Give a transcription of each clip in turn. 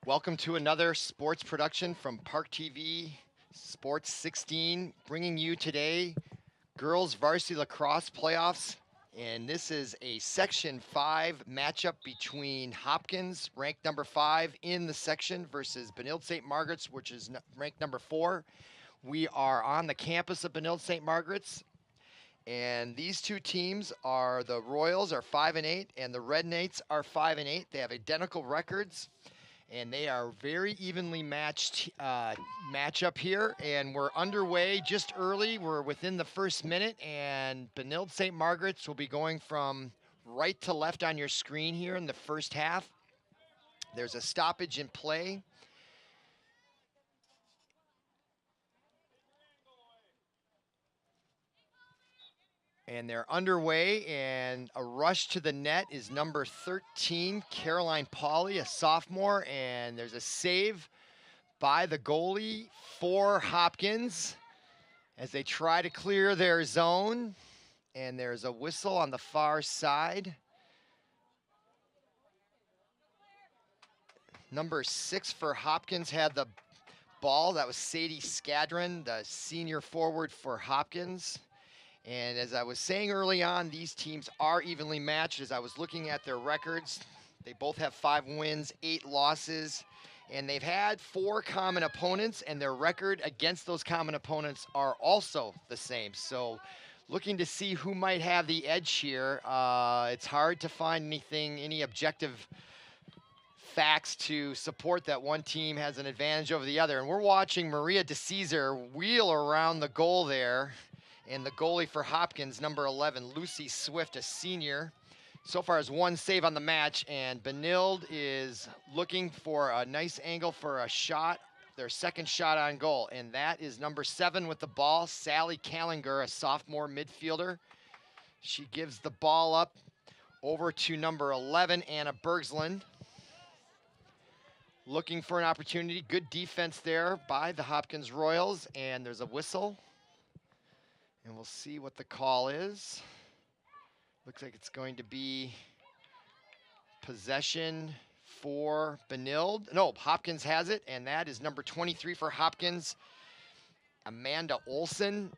Welcome to another sports production from ParkTV Sports 16, bringing you today girls varsity lacrosse playoffs. And this is a Section 5 matchup between Hopkins, ranked number 5 in the section, versus Benilde St. Margaret's, which is ranked number 4. We are on the campus of Benilde St. Margaret's. And these two teams are the Royals are 5-8 and the Red Knights are 5-8. They have identical records. And they are very evenly matched matchup here, and we're underway just early. We're within the first minute, and Benilde St. Margaret's will be going from right to left on your screen here in the first half. There's a stoppage in play. And they're underway, and a rush to the net is number 13, Caroline Pauley, a sophomore, and there's a save by the goalie for Hopkins as they try to clear their zone, and there's a whistle on the far side. Number 6 for Hopkins had the ball. That was Sadie Skadron, the senior forward for Hopkins. And as I was saying early on, these teams are evenly matched. As I was looking at their records, they both have 5 wins, 8 losses, and they've had 4 common opponents, and their record against those common opponents are also the same. So looking to see who might have the edge here. It's hard to find any objective facts to support that one team has an advantage over the other. And we're watching Maria DeCesar wheel around the goal there. And the goalie for Hopkins, number 11, Lucy Swift, a senior, so far has 1 save on the match, and Benilde is looking for a nice angle for a shot, their second shot on goal, and that is number 7 with the ball, Sally Callinger, a sophomore midfielder. She gives the ball up over to number 11, Anna Bergsland. Looking for an opportunity, good defense there by the Hopkins Royals, and there's a whistle. And we'll see what the call is. Looks like it's going to be possession for Benilde. No, Hopkins has it, and that is number 23 for Hopkins, Amanda Olson,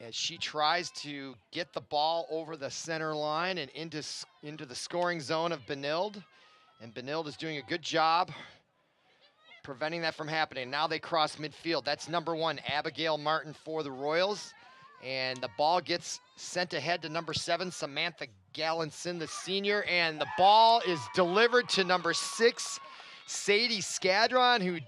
as she tries to get the ball over the center line and into the scoring zone of Benilde. And Benilde is doing a good job preventing that from happening. Now they cross midfield. That's number 1, Abigail Martin for the Royals. And the ball gets sent ahead to number 7, Samantha Gallinson, the senior. And the ball is delivered to number 6, Sadie Skadron, who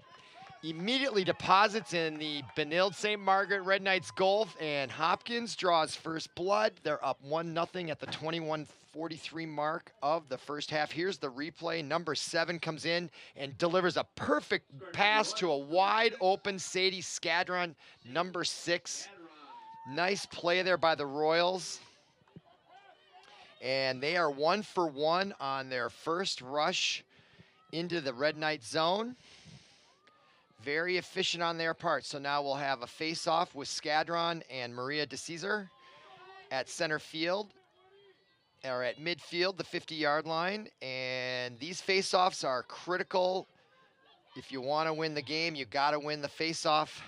immediately deposits in the Benilde St. Margaret Red Knights goal. And Hopkins draws first blood. They're up 1-0 at the 21:43 mark of the first half. Here's the replay. Number 7 comes in and delivers a perfect pass to a wide open Sadie Skadron, number 6. Nice play there by the Royals. And they are 1 for 1 on their first rush into the Red Knight zone. Very efficient on their part. So now we'll have a face-off with Skadron and Maria DeCesar at center field, or at midfield, the 50-yard line. And these face-offs are critical. If you want to win the game, you got to win the face-off.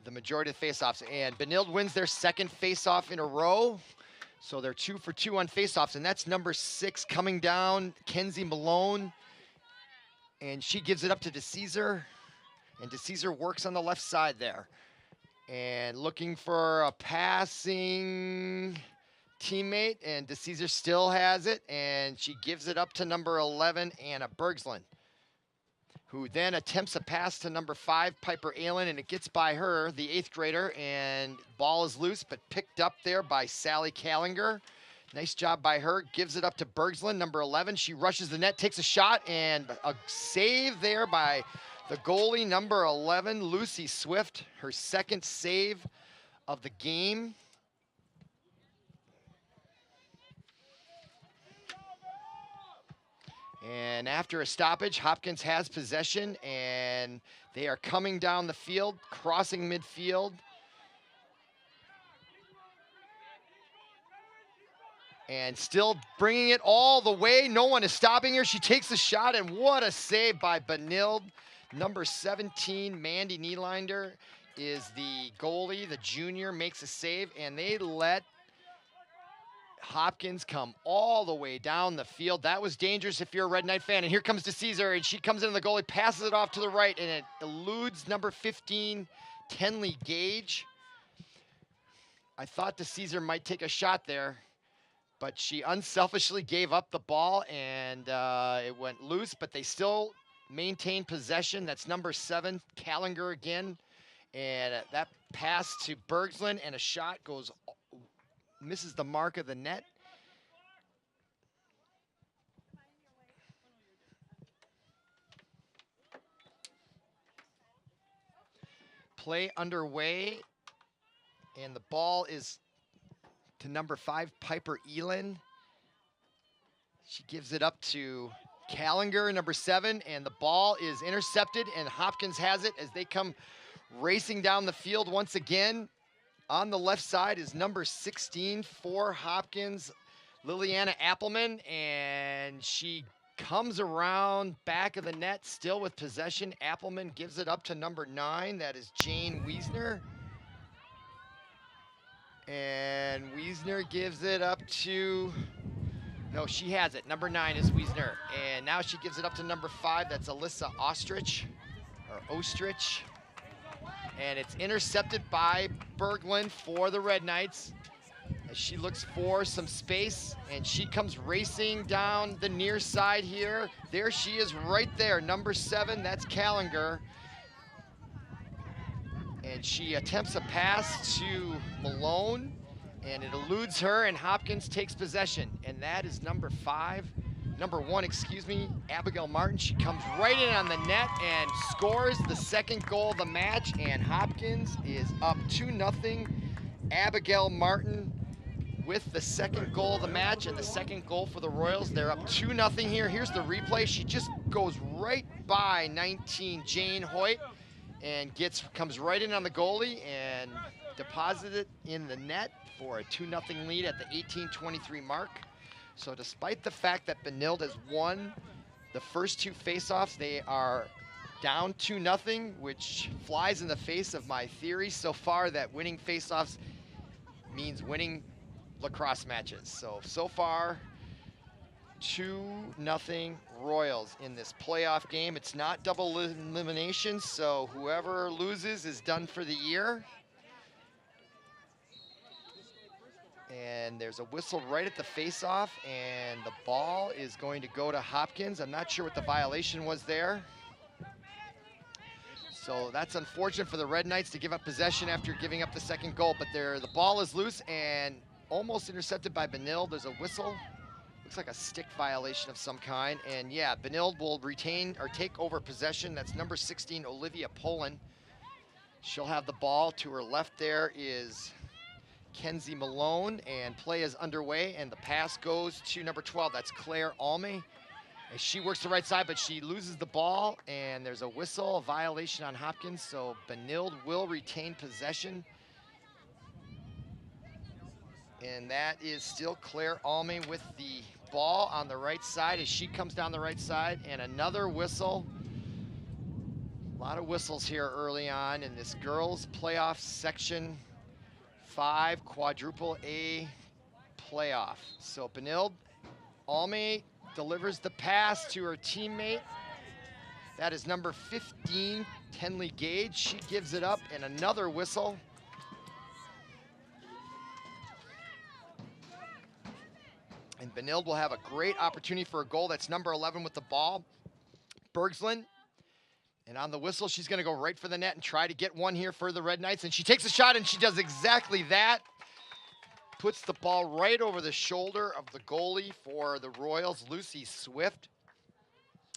The majority of the faceoffs, and Benilde wins their second faceoff in a row, so they're 2 for 2 on faceoffs, and that's number 6 coming down, Kenzie Malone, and she gives it up to DeCesar, and DeCesar works on the left side there, and looking for a passing teammate, and DeCesar still has it, and she gives it up to number 11, Anna Bergsland, who then attempts a pass to number 5, Piper Allen, and it gets by her, the 8th grader, and ball is loose, but picked up there by Sally Callinger. Nice job by her, gives it up to Bergsland, number 11. She rushes the net, takes a shot, and a save there by the goalie, number 11, Lucy Swift, her second save of the game. And after a stoppage, Hopkins has possession, and they are coming down the field, crossing midfield. And still bringing it all the way. No one is stopping her. She takes the shot, and what a save by Benilde. Number 17, Mandy Nylander, is the goalie. The junior makes a save, and they let Hopkins come all the way down the field. That was dangerous if you're a Red Knight fan. And here comes DeCesar, and she comes in, the goalie passes it off to the right, and it eludes number 15, Tenley Gage. I thought DeCesar might take a shot there, but she unselfishly gave up the ball, and it went loose, but they still maintain possession. That's number 7, Callinger again. And that pass to Bergslund, and a shot goes, misses the mark of the net. Play underway, and the ball is to number 5, Piper Elin. She gives it up to Callinger, number 7, and the ball is intercepted, and Hopkins has it as they come racing down the field once again. On the left side is number 16 for Hopkins, Liliana Appelman, and she comes around back of the net, still with possession. Appelman gives it up to number 9, that is Jane Wiesner. And Wiesner gives it up to, no, she has it. Number 9 is Wiesner. And now she gives it up to number 5, that's Alyssa Ostrich, or Ostrich. And it's intercepted by Berglund for the Red Knights as she looks for some space, and she comes racing down the near side here. There she is right there, number 7, that's Callinger. And she attempts a pass to Malone, and it eludes her, and Hopkins takes possession. And that is number 1, excuse me, Abigail Martin. She comes right in on the net and scores the second goal of the match, and Hopkins is up 2-0. Abigail Martin with the second goal of the match and the second goal for the Royals. They're up 2-0 here. Here's the replay. She just goes right by 19, Jane Hoyt, and comes right in on the goalie and deposits it in the net for a 2-0 lead at the 18:23 mark. So despite the fact that Benilde has won the first 2 faceoffs, they are down 2-0, which flies in the face of my theory so far that winning faceoffs means winning lacrosse matches. So far, 2-0 Royals in this playoff game. It's not double elimination, so whoever loses is done for the year. And there's a whistle right at the face-off, and the ball is going to go to Hopkins. I'm not sure what the violation was there. So that's unfortunate for the Red Knights to give up possession after giving up the second goal, but the ball is loose and almost intercepted by Benilde. There's a whistle. Looks like a stick violation of some kind. And yeah, Benilde will retain or take over possession. That's number 16, Olivia Poland. She'll have the ball. To her left there is Kenzie Malone, and play is underway, and the pass goes to number 12. That's Claire Alme. And she works the right side, but she loses the ball, and there's a whistle, a violation on Hopkins, so Benilde will retain possession. And that is still Claire Alme with the ball on the right side as she comes down the right side, and another whistle. A lot of whistles here early on in this girls playoff section 5 quadruple A playoff. So Benilde, Alme delivers the pass to her teammate. That is number 15, Tenley Gage. She gives it up, and another whistle. And Benilde will have a great opportunity for a goal. That's number 11 with the ball, Bergslund. And on the whistle, she's going to go right for the net and try to get one here for the Red Knights. And she takes a shot, and she does exactly that. Puts the ball right over the shoulder of the goalie for the Royals, Lucy Swift.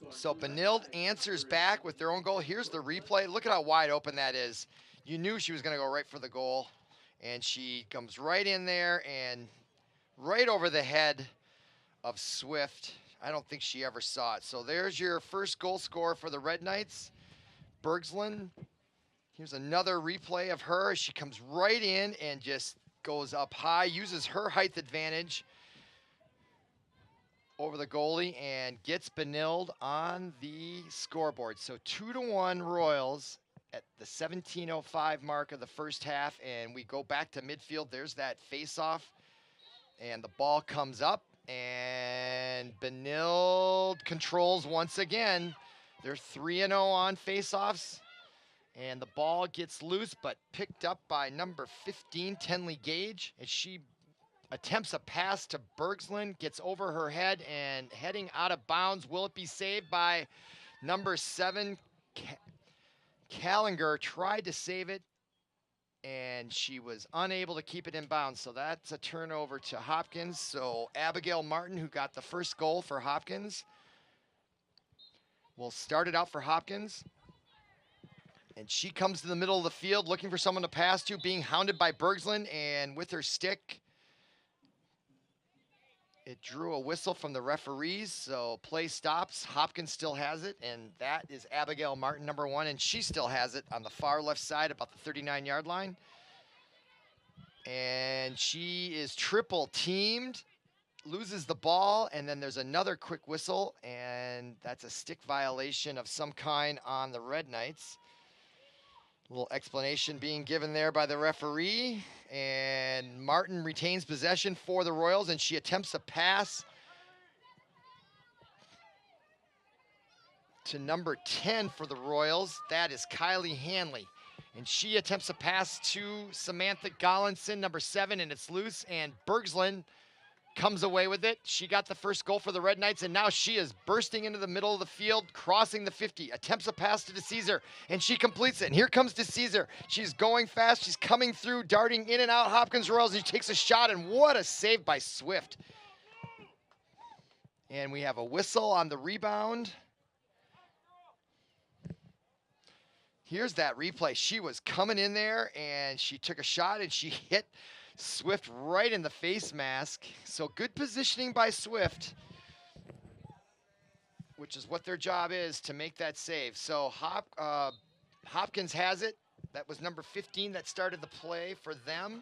So Benilde answers back with their own goal. Here's the replay. Look at how wide open that is. You knew she was going to go right for the goal. And she comes right in there and right over the head of Swift. I don't think she ever saw it. So there's your first goal scorer for the Red Knights, Bergslund. Here's another replay of her. She comes right in and just goes up high, uses her height advantage over the goalie and gets Benilde on the scoreboard. So 2-1 Royals at the 17:05 mark of the first half, and we go back to midfield. There's that face-off, and the ball comes up, and Benilde controls once again. They're 3-0 on face-offs, and the ball gets loose, but picked up by number 15, Tenley Gage, as she attempts a pass to Bergslund, gets over her head and heading out of bounds. Will it be saved by number 7, Callinger? Tried to save it, and she was unable to keep it in bounds. So that's a turnover to Hopkins. So Abigail Martin, who got the first goal for Hopkins, will start it out for Hopkins. And she comes to the middle of the field looking for someone to pass to, being hounded by Bergslund, and with her stick, it drew a whistle from the referees, so play stops. Hopkins still has it, and that is Abigail Martin, number 1, and she still has it on the far left side, about the 39-yard line. And she is triple teamed, loses the ball, and then there's another quick whistle, and that's a stick violation of some kind on the Red Knights. A little explanation being given there by the referee, and Martin retains possession for the Royals, and she attempts a pass to number 10 for the Royals. That is Kylie Hanley, and she attempts a pass to Samantha Gollinson, number 7, and it's loose, and Bergslund comes away with it. She got the first goal for the Red Knights, and now she is bursting into the middle of the field, crossing the 50, attempts a pass to DeCesar, and she completes it. And here comes DeCesar. She's going fast. She's coming through, darting in and out. Hopkins Royals, and she takes a shot, and what a save by Swift. And we have a whistle on the rebound. Here's that replay. She was coming in there, and she took a shot, and she hit Swift right in the face mask. So good positioning by Swift, which is what their job is, to make that save. So Hopkins has it. That was number 15 that started the play for them.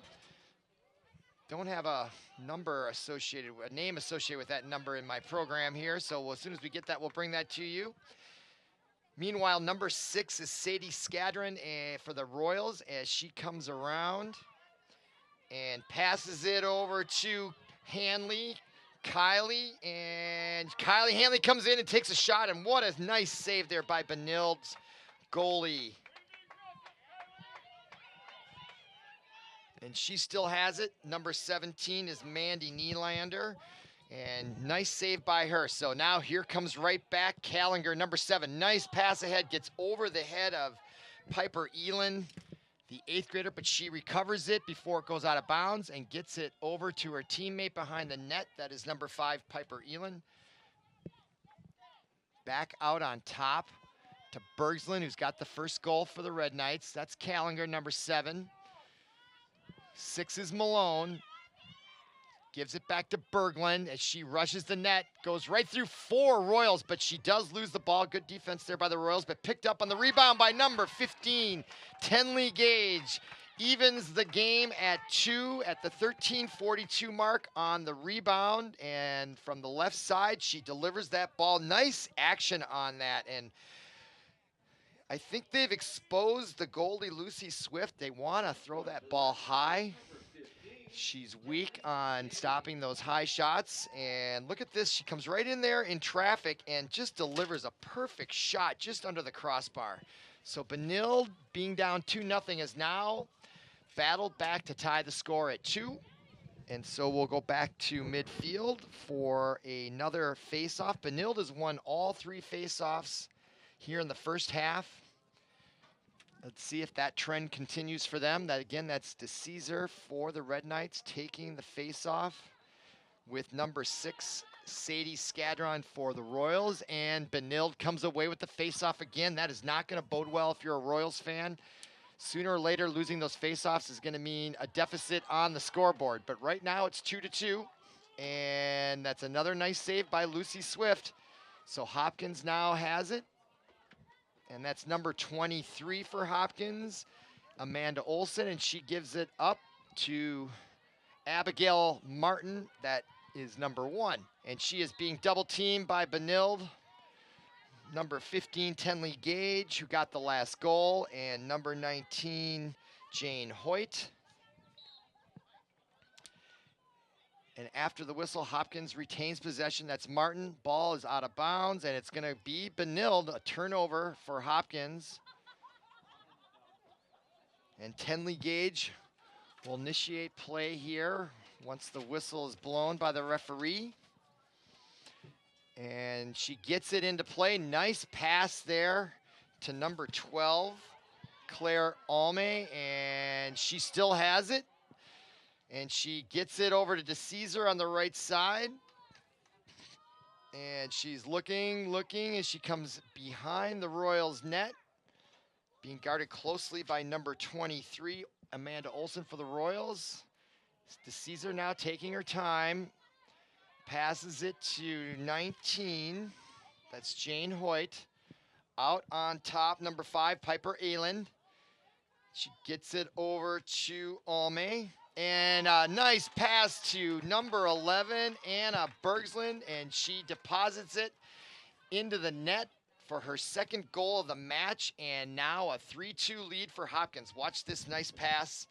Don't have a number associated, a name associated with that number in my program here. So as soon as we get that, we'll bring that to you. Meanwhile, number 6 is Sadie Skadron for the Royals, as she comes around and passes it over to Hanley, Kylie, and Kylie Hanley comes in and takes a shot, and what a nice save there by Benilde's goalie. And she still has it. Number 17 is Mandy Nylander, and nice save by her. So now here comes right back Callinger, number 7. Nice pass ahead, gets over the head of Piper Elin, the 8th grader, but she recovers it before it goes out of bounds and gets it over to her teammate behind the net. That is number 5, Piper Elin. Back out on top to Bergslund, who's got the first goal for the Red Knights. That's Callinger, number 7. 6 is Malone. Gives it back to Berglund as she rushes the net. Goes right through 4 Royals, but she does lose the ball. Good defense there by the Royals, but picked up on the rebound by number 15, Tenley Gage. Evens the game at 2 at the 13:42 mark on the rebound. And from the left side, she delivers that ball. Nice action on that. And I think they've exposed the goalie, Lucy Swift. They want to throw that ball high. She's weak on stopping those high shots, and look at this. She comes right in there in traffic and just delivers a perfect shot just under the crossbar. So Benilde, being down 2-0, has now battled back to tie the score at 2. And so we'll go back to midfield for another face-off. Benilde has won all 3 face-offs here in the first half. Let's see if that trend continues for them. That again, that's DeCesar for the Red Knights taking the face-off with number 6, Sadie Skadron for the Royals. And Benilde comes away with the face-off again. That is not going to bode well if you're a Royals fan. Sooner or later, losing those face-offs is going to mean a deficit on the scoreboard. But right now, it's 2-2. And that's another nice save by Lucy Swift. So Hopkins now has it. And that's number 23 for Hopkins, Amanda Olson, and she gives it up to Abigail Martin, that is number 1. And she is being double teamed by Benilde. Number 15, Tenley Gage, who got the last goal, and number 19, Jane Hoyt. And after the whistle, Hopkins retains possession. That's Martin. Ball is out of bounds, and it's going to be Benilde, a turnover for Hopkins. And Tenley Gage will initiate play here once the whistle is blown by the referee. And she gets it into play. Nice pass there to number 12, Claire Alme, and she still has it. And she gets it over to DeCesar on the right side. And she's looking as she comes behind the Royals net, being guarded closely by number 23, Amanda Olson for the Royals. DeCesar now taking her time. Passes it to 19. That's Jane Hoyt. Out on top, number 5, Piper Ayland. She gets it over to Alme. And a nice pass to number 11, Anna Bergsland, and she deposits it into the net for her second goal of the match, and now a 3-2 lead for Hopkins. Watch this nice pass.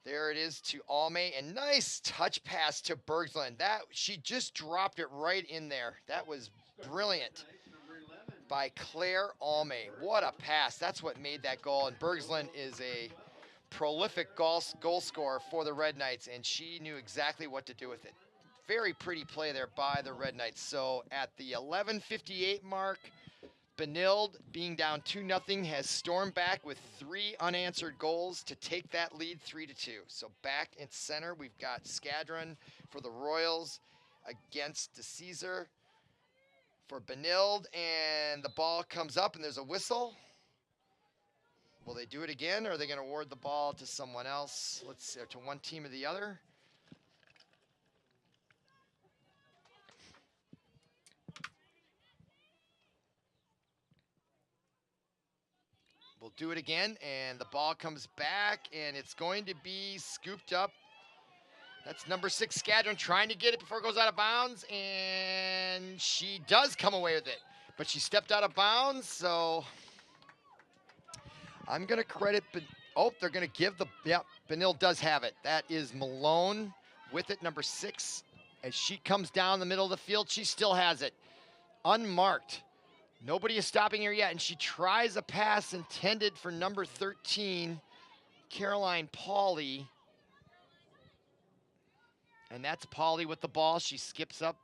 There it is to Alme, and nice touch pass to Bergsland. She just dropped it right in there. That was brilliant by Claire Alme. What a pass. That's what made that goal, and Bergsland is a prolific goal scorer for the Red Knights, and she knew exactly what to do with it. Very pretty play there by the Red Knights. So at the 11:58 mark, Benilde, being down 2-0, has stormed back with 3 unanswered goals to take that lead 3-2. So back in center, we've got Skadron for the Royals against DeCesar for Benilde, and the ball comes up and there's a whistle. Will they do it again, or are they going to award the ball to someone else? Let's see, to one team or the other. We'll do it again, and the ball comes back, and it's going to be scooped up. That's number 6, Skadron, trying to get it before it goes out of bounds, and she does come away with it. But she stepped out of bounds, so I'm going to credit, they're going to give Benilde does have it. That is Malone with it, number 6. As she comes down the middle of the field, she still has it. Unmarked. Nobody is stopping her yet, and she tries a pass intended for number 13, Caroline Pauley. And that's Pauley with the ball. She skips up,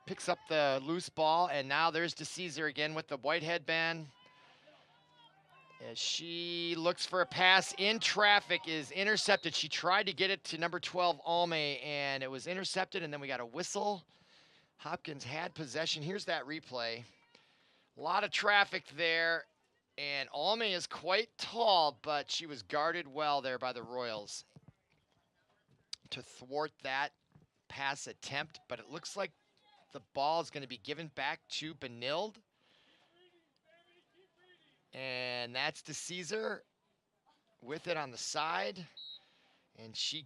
picks up the loose ball, and now there's DeCesar again with the white headband. As she looks for a pass in traffic, is intercepted. She tried to get it to number 12, Alme, and it was intercepted, and then we got a whistle. Hopkins had possession. Here's that replay. A lot of traffic there, and Alme is quite tall, but she was guarded well there by the Royals to thwart that pass attempt. But it looks like the ball is going to be given back to Benilde. And that's DeCesar with it on the side. And she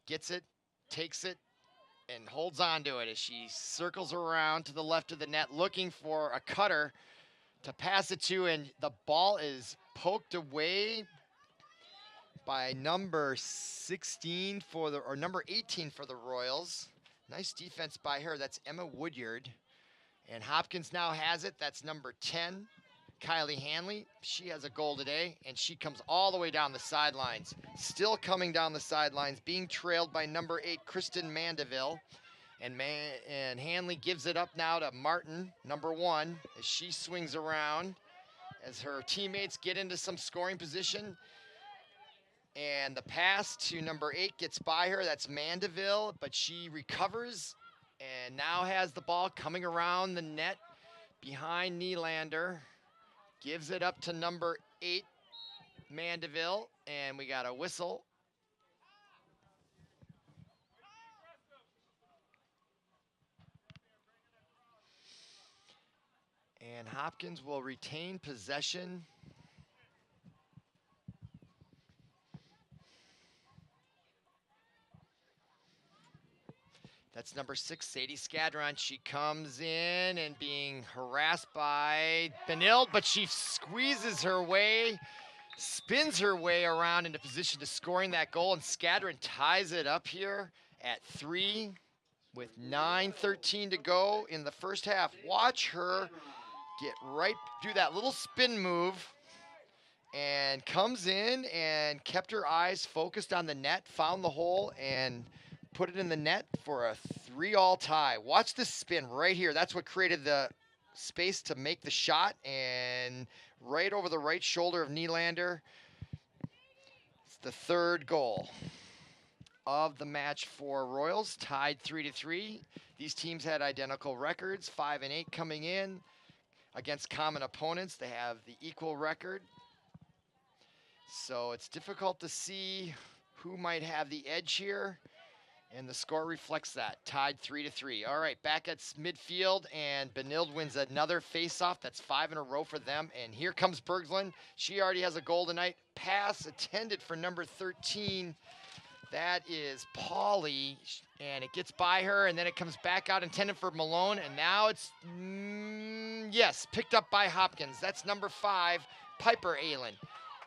gets it, takes it, and holds on to it as she circles around to the left of the net, looking for a cutter to pass it to, and the ball is poked away by number 16 or number 18 for the Royals. Nice defense by her. That's Emma Woodyard. And Hopkins now has it. That's number 10, Kylie Hanley. She has a goal today, and she comes all the way down the sidelines. Still coming down the sidelines, being trailed by number 8, Kristen Mandeville. And Hanley gives it up now to Martin, number 1, as she swings around, as her teammates get into some scoring position. And the pass to number 8 gets by her. That's Mandeville, but she recovers and now has the ball coming around the net behind Nylander. Gives it up to number 8, Mandeville, and we got a whistle. And Hopkins will retain possession. That's number 6, Sadie Skadron. She comes in and being harassed by Benilde, but she squeezes her way, spins her way around into position to scoring that goal, and Skadron ties it up here at 3 with 9:13 to go in the first half. Watch her do that little spin move, and comes in and kept her eyes focused on the net, found the hole, and put it in the net for a 3-all tie. Watch this spin right here. That's what created the space to make the shot, and right over the right shoulder of Nylander. It's the 3rd goal of the match for Royals, tied 3-3. These teams had identical records, 5 and 8 coming in. Against common opponents, they have the equal record. So it's difficult to see who might have the edge here, and the score reflects that, tied 3-3. All right, back at midfield, and Benilde wins another face-off. That's 5 in a row for them, and here comes Berglund. She already has a goal tonight. Pass intended for number 13. That is Pauly, and it gets by her, and then it comes back out intended for Malone, and now it's, yes, picked up by Hopkins. That's number 5, Piper Aylen.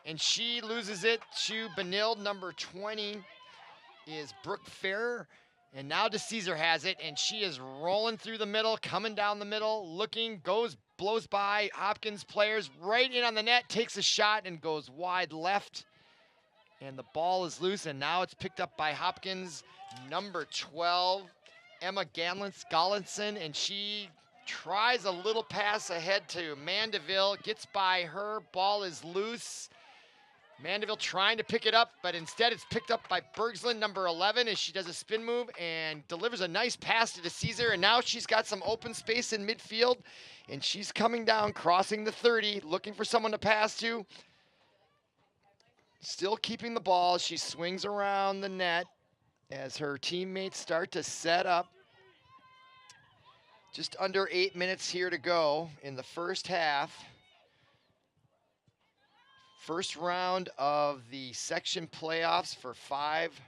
And she loses it to Benilde. Number 20 is Brooke Ferrer. And now DeCesar has it, and she is rolling through the middle, coming down the middle, looking, blows by Hopkins players, right in on the net, takes a shot, and goes wide left. And the ball is loose, and now it's picked up by Hopkins, number 12, Emma Gallinson, and she tries a little pass ahead to Mandeville, gets by her, ball is loose. Mandeville trying to pick it up, but instead it's picked up by Berglund, number 11, as she does a spin move and delivers a nice pass to DeCesar, and now she's got some open space in midfield, and she's coming down, crossing the 30, looking for someone to pass to. Still keeping the ball. She swings around the net as her teammates start to set up. Just under 8 minutes here to go in the first half. First round of the section playoffs for 5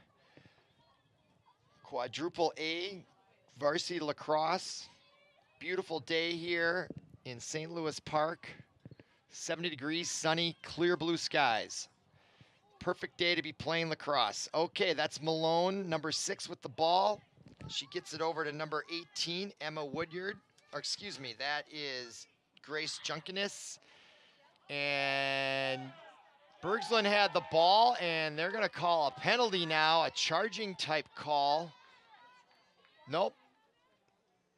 quadruple A varsity lacrosse. Beautiful day here in St. Louis Park. 70 degrees, sunny, clear blue skies. Perfect day to be playing lacrosse. Okay, that's Malone, number 6 with the ball. She gets it over to number 18, Emma Woodyard. Or excuse me, that is Grace Junkinus. And Berglund had the ball, and they're gonna call a penalty now, a charging type call. Nope.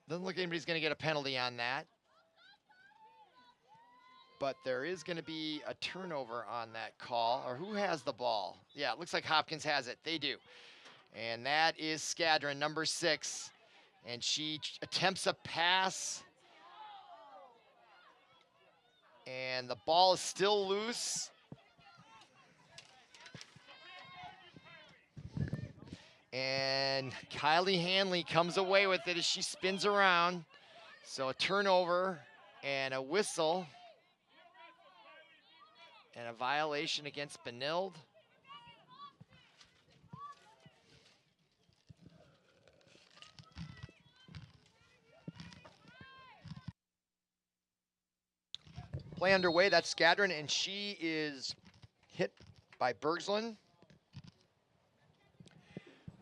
Doesn't look like anybody's gonna get a penalty on that. But there is going to be a turnover on that call. Or who has the ball? Yeah, it looks like Hopkins has it. They do. And that is Skadron, number 6. And she attempts a pass. And the ball is still loose. And Kylie Hanley comes away with it as she spins around. So a turnover and a whistle. And a violation against Benilde. Play underway, that's Skadron, and she is hit by Berglund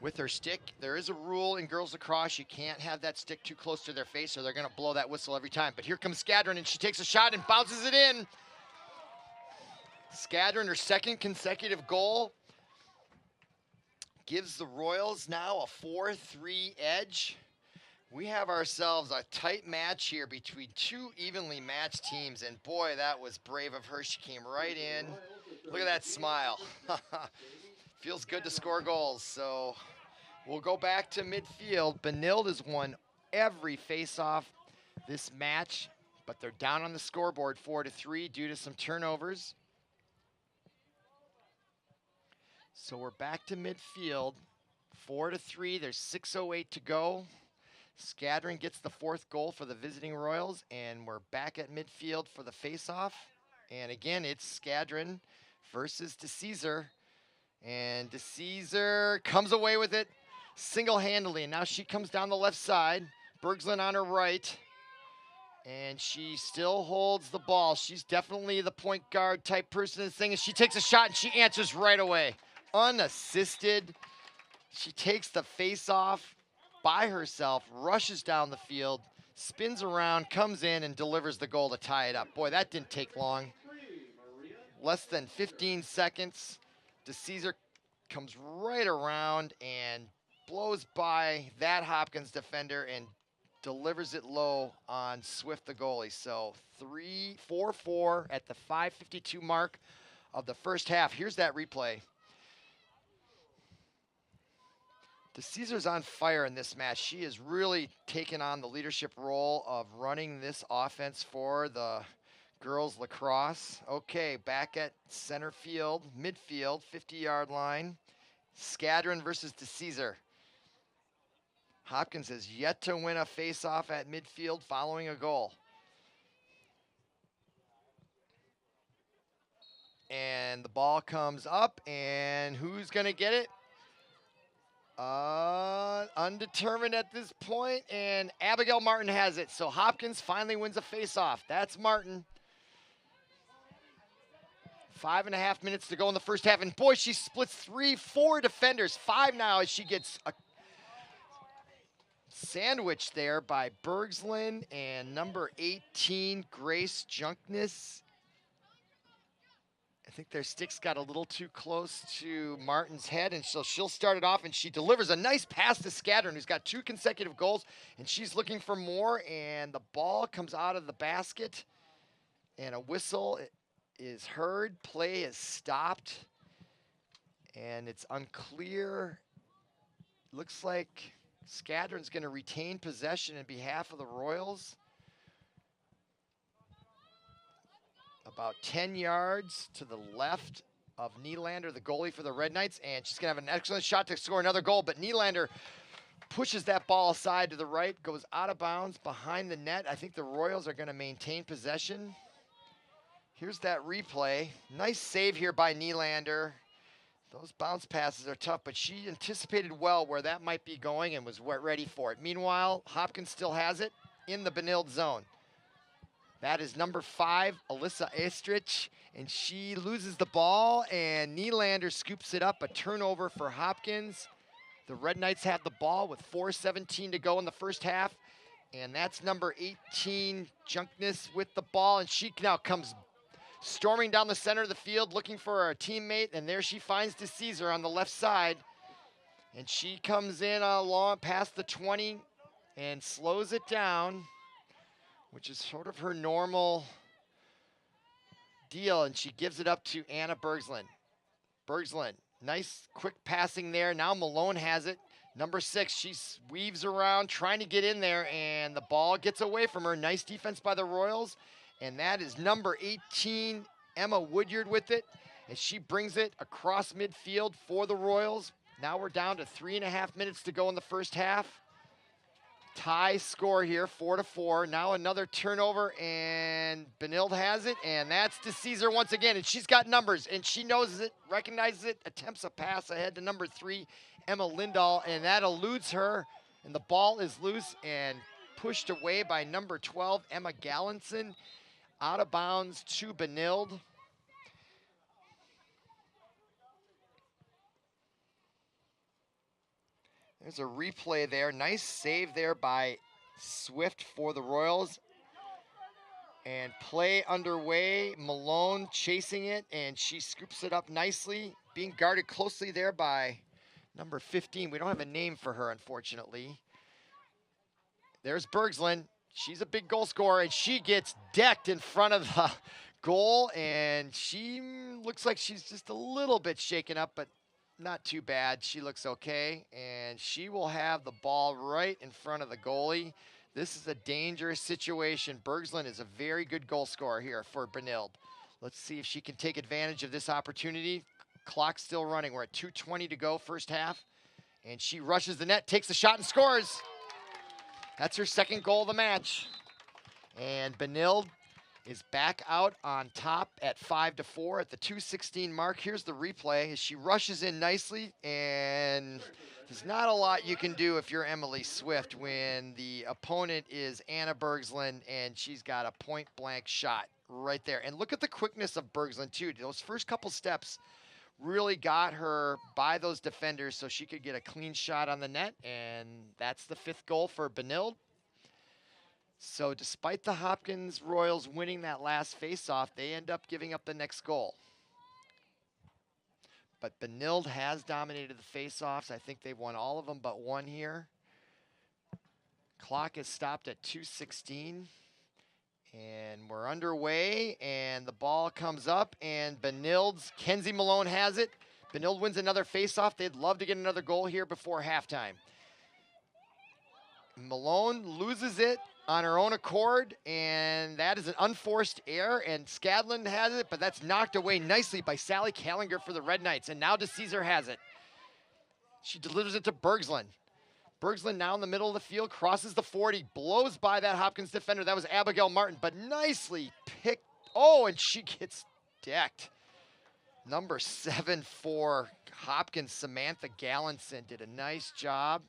with her stick. There is a rule in girls lacrosse, you can't have that stick too close to their face or they're gonna blow that whistle every time. But here comes Skadron, and she takes a shot and bounces it in. Skadron, her 2nd consecutive goal, gives the Royals now a 4-3 edge. We have ourselves a tight match here between 2 evenly matched teams, and boy, that was brave of her. She came right in. Look at that smile. Feels good to score goals. So we'll go back to midfield. Benilde has won every face-off this match, but they're down on the scoreboard 4-3 due to some turnovers. So we're back to midfield, 4-3. There's 6:08 to go. Skadron gets the 4th goal for the visiting Royals, and we're back at midfield for the face-off. And again, it's Skadron versus DeCesar. And DeCesar comes away with it. single-handedly. And now she comes down the left side. Bergslin on her right. And she still holds the ball. She's definitely the point guard type person in this thing. And she takes a shot and she answers right away. Unassisted. She takes the face off by herself, rushes down the field, spins around, comes in, and delivers the goal to tie it up. Boy, that didn't take long. Less than 15 seconds. DeCesar comes right around and blows by that Hopkins defender and delivers it low on Swift, the goalie. So 4-4 at the 5:52 mark of the first half. Here's that replay. DeCesar's on fire in this match. She has really taken on the leadership role of running this offense for the girls lacrosse. Okay, back at center field, midfield, 50-yard line. Skadron versus DeCesar. Hopkins has yet to win a face-off at midfield following a goal. And the ball comes up, and who's going to get it? Undetermined at this point, and Abigail Martin has it. So Hopkins finally wins a face-off. That's Martin. 5.5 minutes to go in the first half, and boy, she splits 4 defenders. 5 now as she gets a sandwich there by Bergslin and number 18, Grace Junkness. I think their sticks got a little too close to Martin's head, and so she'll start it off, and she delivers a nice pass to Skadron, who's got 2 consecutive goals, and she's looking for more, and the ball comes out of the basket, and a whistle is heard. Play is stopped, and it's unclear. Looks like Skadron's going to retain possession in behalf of the Royals. About 10 yards to the left of Nylander, the goalie for the Red Knights, and she's going to have an excellent shot to score another goal, but Nylander pushes that ball aside to the right, goes out of bounds behind the net. I think the Royals are going to maintain possession. Here's that replay. Nice save here by Nylander. Those bounce passes are tough, but she anticipated well where that might be going and was ready for it. Meanwhile, Hopkins still has it in the Benilde zone. That is number 5, Alyssa Estrich, and she loses the ball, and Nylander scoops it up, a turnover for Hopkins. The Red Knights have the ball with 4:17 to go in the first half, and that's number 18, Junkness, with the ball, and she now comes storming down the center of the field looking for her teammate, and there she finds DeCesar on the left side, and she comes in along past the 20 and slows it down, which is sort of her normal deal, and she gives it up to Anna Bergslin. Bergslin, nice quick passing there. Now Malone has it. Number 6, she weaves around trying to get in there, and the ball gets away from her. Nice defense by the Royals. And that is number 18, Emma Woodyard, with it. And she brings it across midfield for the Royals. Now we're down to 3.5 minutes to go in the first half. Tie score here, 4-4. Now another turnover, and Benilde has it. And that's DeCesar once again. And she's got numbers, and she knows it, recognizes it, attempts a pass ahead to number 3, Emma Lindahl. And that eludes her. And the ball is loose and pushed away by number 12, Emma Gallinson. Out of bounds to Benilde. There's a replay there. Nice save there by Swift for the Royals. And play underway. Malone chasing it, and she scoops it up nicely. Being guarded closely there by number 15. We don't have a name for her, unfortunately. There's Bergslin. She's a big goal scorer, and she gets decked in front of the goal, and she looks like she's just a little bit shaken up, but not too bad. She looks okay, and she will have the ball right in front of the goalie. This is a dangerous situation. Bergslin is a very good goal scorer here for Benilde. Let's see if she can take advantage of this opportunity. Clock's still running. We're at 2:20 to go first half, and she rushes the net, takes the shot, and scores. That's her second goal of the match. And Benilde is back out on top at 5-4 at the 2:16 mark. Here's the replay as she rushes in nicely, and there's not a lot you can do if you're Emily Swift when the opponent is Anna Bergslund and she's got a point blank shot right there. And look at the quickness of Bergslund too. Those first couple steps really got her by those defenders so she could get a clean shot on the net, and that's the 5th goal for Benilde. So despite the Hopkins Royals winning that last faceoff, they end up giving up the next goal. But Benilde has dominated the faceoffs. I think they've won all of them but one here. Clock is stopped at 2:16. And we're underway, and the ball comes up, and Benilde's Kenzie Malone has it. Benilde wins another faceoff. They'd love to get another goal here before halftime. Malone loses it on her own accord, and that is an unforced error, and Scadlin has it, but that's knocked away nicely by Sally Callinger for the Red Knights, and now DeCesar has it. She delivers it to Bergslund. Bergslund now in the middle of the field, crosses the 40, blows by that Hopkins defender. That was Abigail Martin, but nicely picked. Oh, and she gets decked. Number 7 for Hopkins, Samantha Gallinson, did a nice job.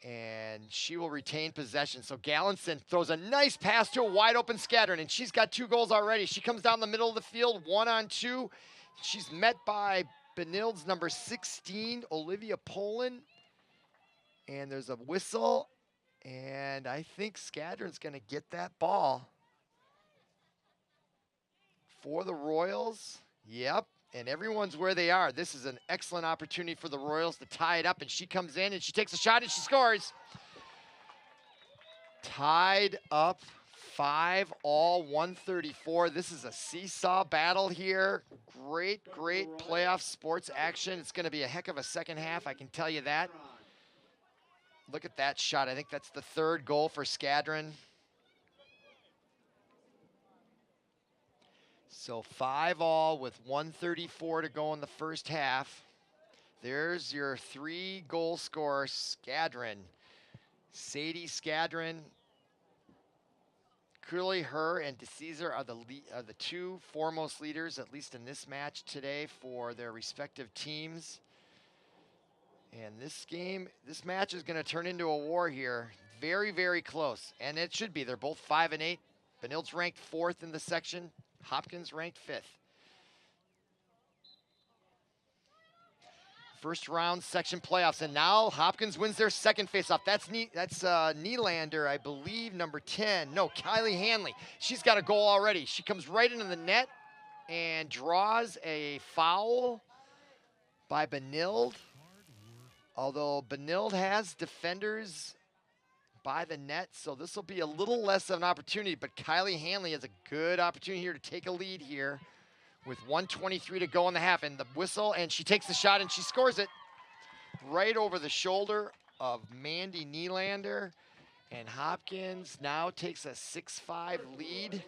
And she will retain possession. So Gallinson throws a nice pass to a wide open Scadron, and she's got 2 goals already. She comes down the middle of the field, 1-on-2. She's met by Benilde's number 16, Olivia Poland. And there's a whistle, and I think Scadron's gonna get that ball for the Royals. Yep, and everyone's where they are. This is an excellent opportunity for the Royals to tie it up, and she comes in and she takes a shot and she scores. Tied up 5-all, 134. This is a seesaw battle here. Great playoff sports action. It's gonna be a heck of a second half, I can tell you that. Look at that shot. I think that's the 3rd goal for Scadron. So 5-all with 134 to go in the first half. There's your 3 goal scorer, Scadron. Sadie Scadron. Clearly her and DeCesar are the 2 foremost leaders, at least in this match today, for their respective teams. And this match is going to turn into a war here. Very close, and it should be. They're both 5-8. Benilde's ranked 4th in the section. Hopkins ranked 5th. First round section playoffs, and now Hopkins wins their second faceoff. That's Nylander, I believe, number 10. No, Kylie Hanley. She's got a goal already. She comes right into the net and draws a foul by Benilde. Although Benilde has defenders by the net, so this will be a little less of an opportunity, but Kylie Hanley has a good opportunity here to take a lead here with 1:23 to go in the half, and the whistle, and she takes the shot and she scores it right over the shoulder of Mandy Nylander, and Hopkins now takes a 6-5 lead.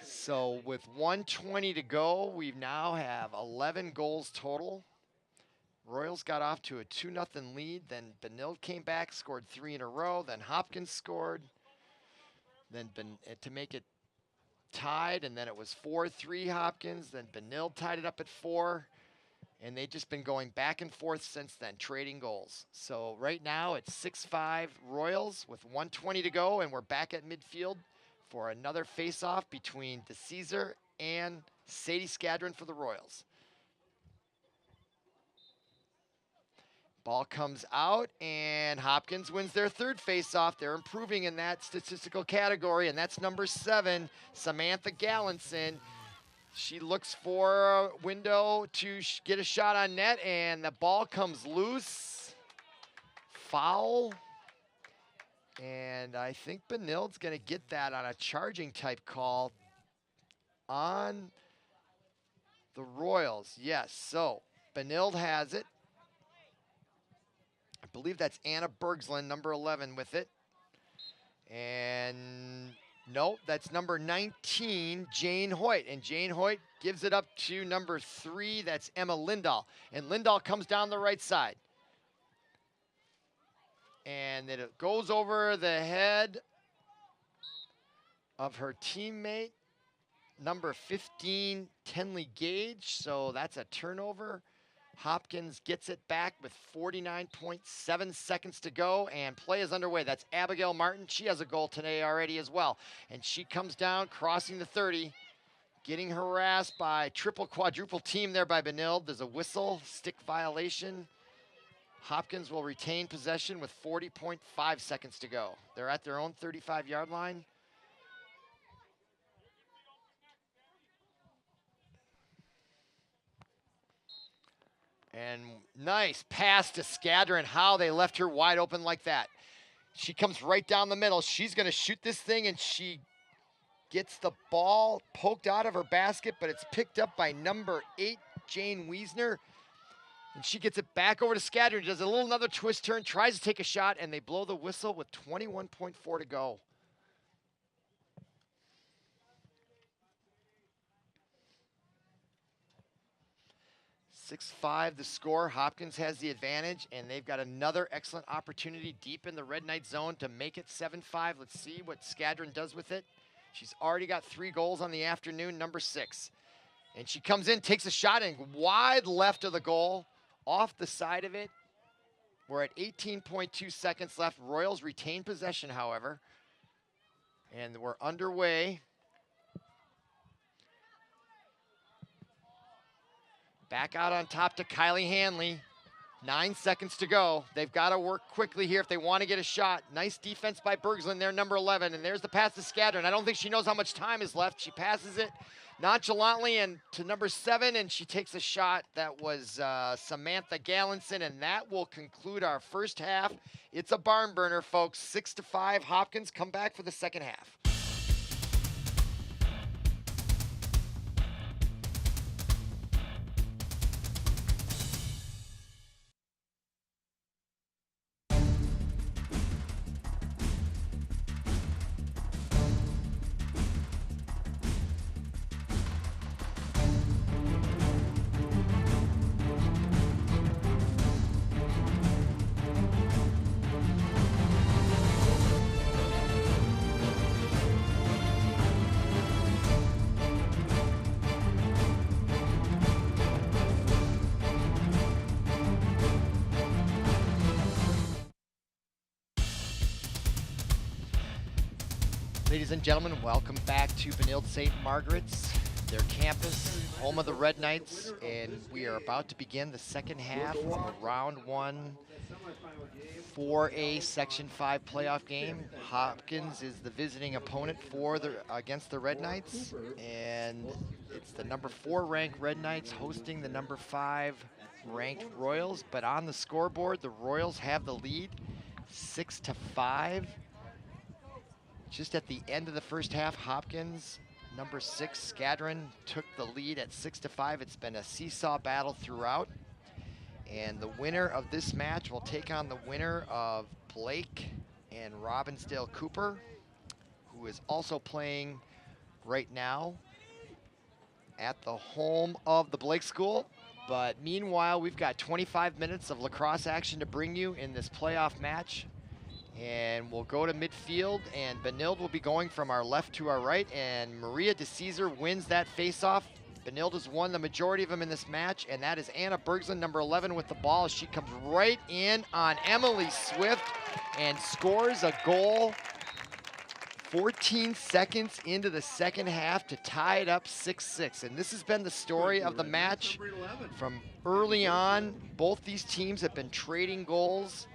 So with 1:20 to go, we now have 11 goals total. Royals got off to a 2-0 lead, then Benilde came back, scored 3 in a row, then Hopkins scored, then to make it tied, and then it was 4-3 Hopkins, then Benilde tied it up at 4, and they've just been going back and forth since then, trading goals. So right now it's 6-5 Royals with 1:20 to go, and we're back at midfield for another face-off between DeCesar and Sadie Scadron for the Royals. Ball comes out, and Hopkins wins their 3rd faceoff. They're improving in that statistical category, and that's number 7, Samantha Gallinson. She looks for a window to get a shot on net, and the ball comes loose. Foul. And I think Benilde's going to get that on a charging type call on the Royals. Yes, so Benilde has it. I believe that's Anna Bergslund, number 11, with it. And no, that's number 19, Jane Hoyt. And Jane Hoyt gives it up to number 3, that's Emma Lindahl. And Lindahl comes down the right side. And then it goes over the head of her teammate, number 15, Tenley Gage. So that's a turnover. Hopkins gets it back with 49.7 seconds to go, and play is underway. That's Abigail Martin. She has a goal today already as well. And she comes down, crossing the 30, getting harassed by triple, quadruple team there by Benilde. There's a whistle, stick violation. Hopkins will retain possession with 40.5 seconds to go. They're at their own 35-yard line. And nice pass to Skadron. How they left her wide open like that. She comes right down the middle. She's going to shoot this thing, and she gets the ball poked out of her basket, but it's picked up by number 8, Jane Wiesner. And she gets it back over to Skadron. Does a little another twist turn, tries to take a shot, and they blow the whistle with 21.4 to go. 6-5 the score. Hopkins has the advantage, and they've got another excellent opportunity deep in the Red Knight zone to make it 7-5. Let's see what Skadron does with it. She's already got 3 goals on the afternoon, number 6. And she comes in, takes a shot, and wide left of the goal, off the side of it. We're at 18.2 seconds left. Royals retain possession, however. And we're underway. Back out on top to Kylie Hanley. 9 seconds to go. They've got to work quickly here if they want to get a shot. Nice defense by Bergslin there, number 11. And there's the pass to Skadron. I don't think she knows how much time is left. She passes it nonchalantly and to number 7, and she takes a shot. That was Samantha Gallinson, and that will conclude our first half. It's a barn burner, folks. 6-5. Hopkins come back for the second half. Ladies and gentlemen, welcome back to Benilde St. Margaret's, their campus, home of the Red Knights, and we are about to begin the second half of a round 1 4A Section 5 playoff game. Hopkins is the visiting opponent against the Red Knights, and it's the number 4 ranked Red Knights hosting the number 5 ranked Royals. But on the scoreboard, the Royals have the lead, 6-5. Just at the end of the first half, Hopkins, number 6, Skadron, took the lead at 6-5. It's been a seesaw battle throughout. And the winner of this match will take on the winner of Blake and Robbinsdale Cooper, who is also playing right now at the home of the Blake School. But meanwhile, we've got 25 minutes of lacrosse action to bring you in this playoff match. And we'll go to midfield, and Benilde will be going from our left to our right, and Maria DeCesar wins that faceoff. Benilde has won the majority of them in this match, and that is Anna Bergslin, number 11, with the ball. She comes right in on Emily Swift and scores a goal 14 seconds into the second half to tie it up 6-6. And this has been the story of the match from early on. Both these teams have been trading goals.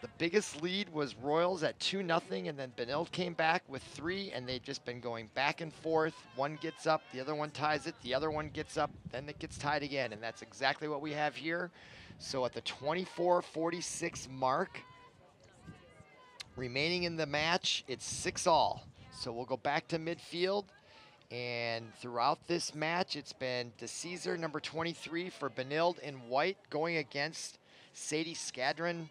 The biggest lead was Royals at 2-0, and then Benilde came back with 3, and they've just been going back and forth. One gets up, the other one ties it, the other one gets up, then it gets tied again, and that's exactly what we have here. So at the 24-46 mark, remaining in the match, it's 6-all. So we'll go back to midfield, and throughout this match, it's been DeCesar, number 23, for Benilde in white, going against Sadie Skadron,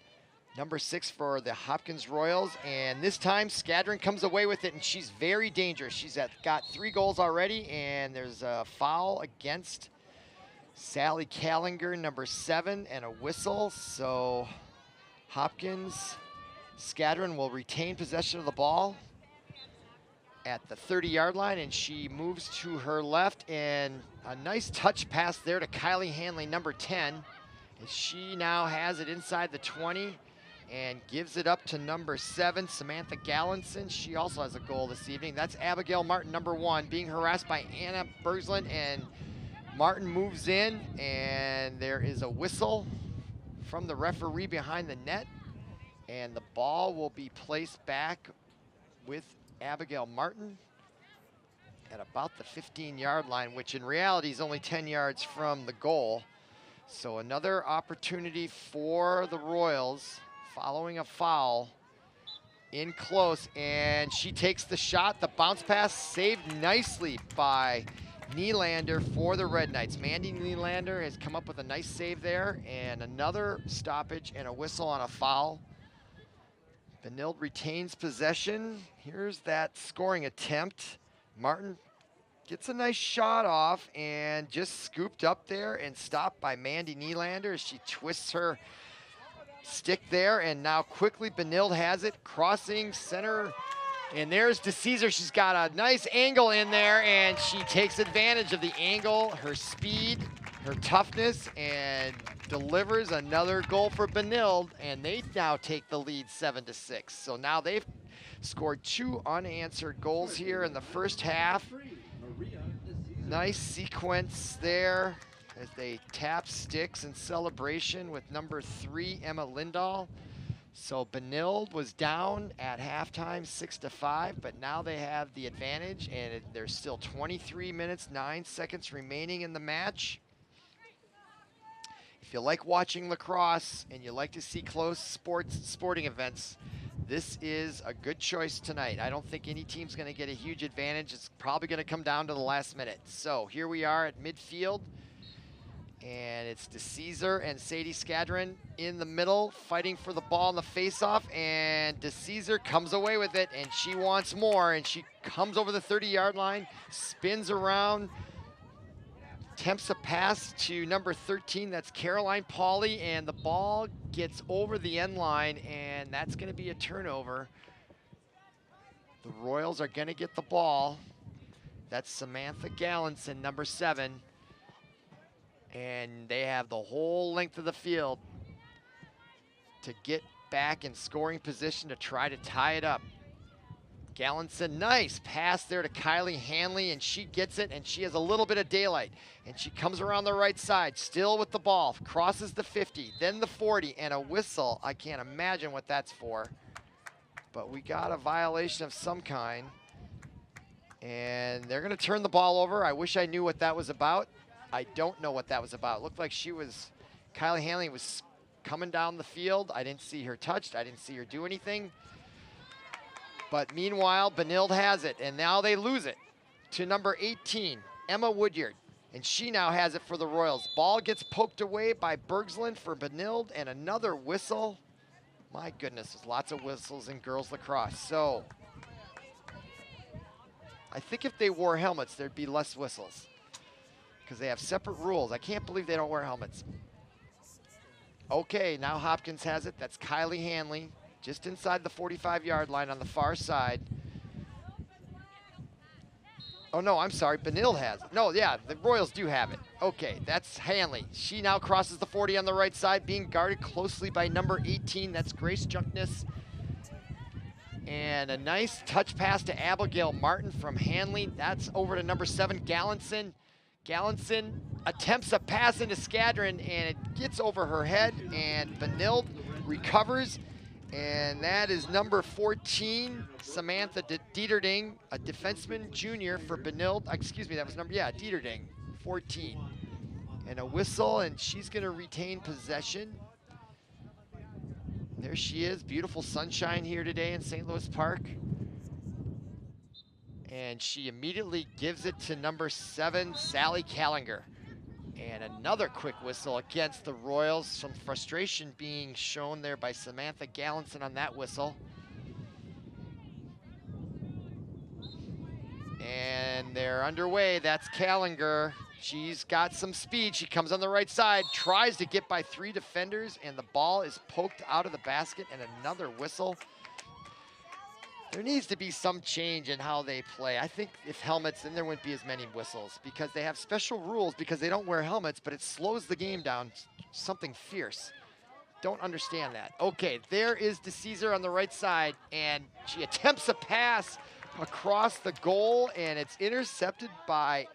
number 6 for the Hopkins Royals, and this time Skadron comes away with it, and she's very dangerous. She's got 3 goals already, and there's a foul against Sally Callinger, number 7, and a whistle. So Hopkins, Skadron will retain possession of the ball. at the 30-yard line, and she moves to her left, and a nice touch pass there to Kylie Hanley, number 10. And she now has it inside the 20 and gives it up to number 7, Samantha Gallinson. She also has a goal this evening. That's Abigail Martin, number 1, being harassed by Anna Bergsland, and Martin moves in, and there is a whistle from the referee behind the net, and the ball will be placed back with Abigail Martin at about the 15-yard line, which in reality is only 10 yards from the goal. So another opportunity for the Royals following a foul in close, and she takes the shot. The bounce pass saved nicely by Nylander for the Red Knights. Mandy Nylander has come up with a nice save there, and another stoppage and a whistle on a foul. Benilde retains possession. Here's that scoring attempt. Martin gets a nice shot off and just scooped up there and stopped by Mandy Nylander as she twists her stick there, and now quickly Benilde has it, crossing center, and there's DeCesar. She's got a nice angle in there, and she takes advantage of the angle, her speed, her toughness, and delivers another goal for Benilde, and they now take the lead 7-6. So now they've scored 2 unanswered goals here in the first half. Nice sequence there as they tap sticks in celebration with number 3, Emma Lindahl. So Benilde was down at halftime 6-5, but now they have the advantage, and there's still 23 minutes, 9 seconds remaining in the match. If you like watching lacrosse and you like to see close sporting events, this is a good choice tonight. I don't think any team's going to get a huge advantage. It's probably going to come down to the last minute. So here we are at midfield, and it's DeCesar and Sadie Skadron in the middle fighting for the ball in the faceoff, and DeCesar comes away with it, and she wants more, and she comes over the 30-yard line, spins around, attempts a pass to number 13, that's Caroline Pauley, and the ball gets over the end line, and that's going to be a turnover. The Royals are going to get the ball. That's Samantha Gallinson, number 7, and they have the whole length of the field to get back in scoring position to try to tie it up. Gallinson, nice pass there to Kylie Hanley, and she gets it, and she has a little bit of daylight, and she comes around the right side, still with the ball, crosses the 50, then the 40, and a whistle. I can't imagine what that's for, but we got a violation of some kind, and they're gonna turn the ball over. I wish I knew what that was about. I don't know what that was about. It looked like Kylie Hanley was coming down the field. I didn't see her touched. I didn't see her do anything. But meanwhile, Benilde has it, and now they lose it to number 18, Emma Woodyard. And she now has it for the Royals. Ball gets poked away by Bergsland for Benilde, and another whistle. My goodness, there's lots of whistles in girls lacrosse. So I think if they wore helmets, there'd be less whistles because they have separate rules. I can't believe they don't wear helmets. Okay, now Hopkins has it. That's Kylie Hanley, just inside the 45-yard line on the far side. Oh, no, I'm sorry. Benilde has it. No, yeah, the Royals do have it. Okay, that's Hanley. She now crosses the 40 on the right side, being guarded closely by number 18. That's Grace Junkness. And a nice touch pass to Abigail Martin from Hanley. That's over to number 7, Gallinson. Gallinson attempts a pass into Skadron, and it gets over her head, and Benilde recovers. And that is number 14, Samantha Dieterding, a defenseman junior for Benilde. Excuse me, that was Dieterding, 14. And a whistle, and she's going to retain possession. There she is, beautiful sunshine here today in St. Louis Park. And she immediately gives it to number 7, Sally Callinger. And another quick whistle against the Royals. Some frustration being shown there by Samantha Gallinson on that whistle. And they're underway. That's Callinger. She's got some speed. She comes on the right side, tries to get by 3 defenders, and the ball is poked out of the basket, and another whistle. There needs to be some change in how they play. I think if helmets, then there wouldn't be as many whistles because they have special rules because they don't wear helmets, but it slows the game down. Something fierce. Don't understand that. Okay, there is DeCesar on the right side, and she attempts a pass across the goal, and it's intercepted by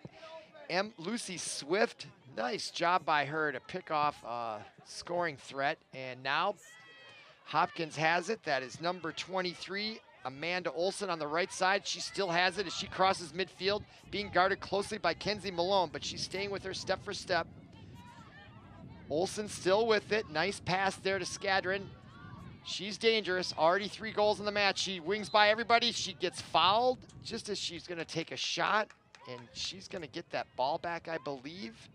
Lucy Swift. Nice job by her to pick off a scoring threat, and now Hopkins has it. That is number 23, Amanda Olson on the right side. She still has it as she crosses midfield, being guarded closely by Kenzie Malone, but she's staying with her step for step. Olson still with it. Nice pass there to Skadron. She's dangerous. Already 3 goals in the match. She wings by everybody. She gets fouled just as she's going to take a shot, and she's going to get that ball back, I believe,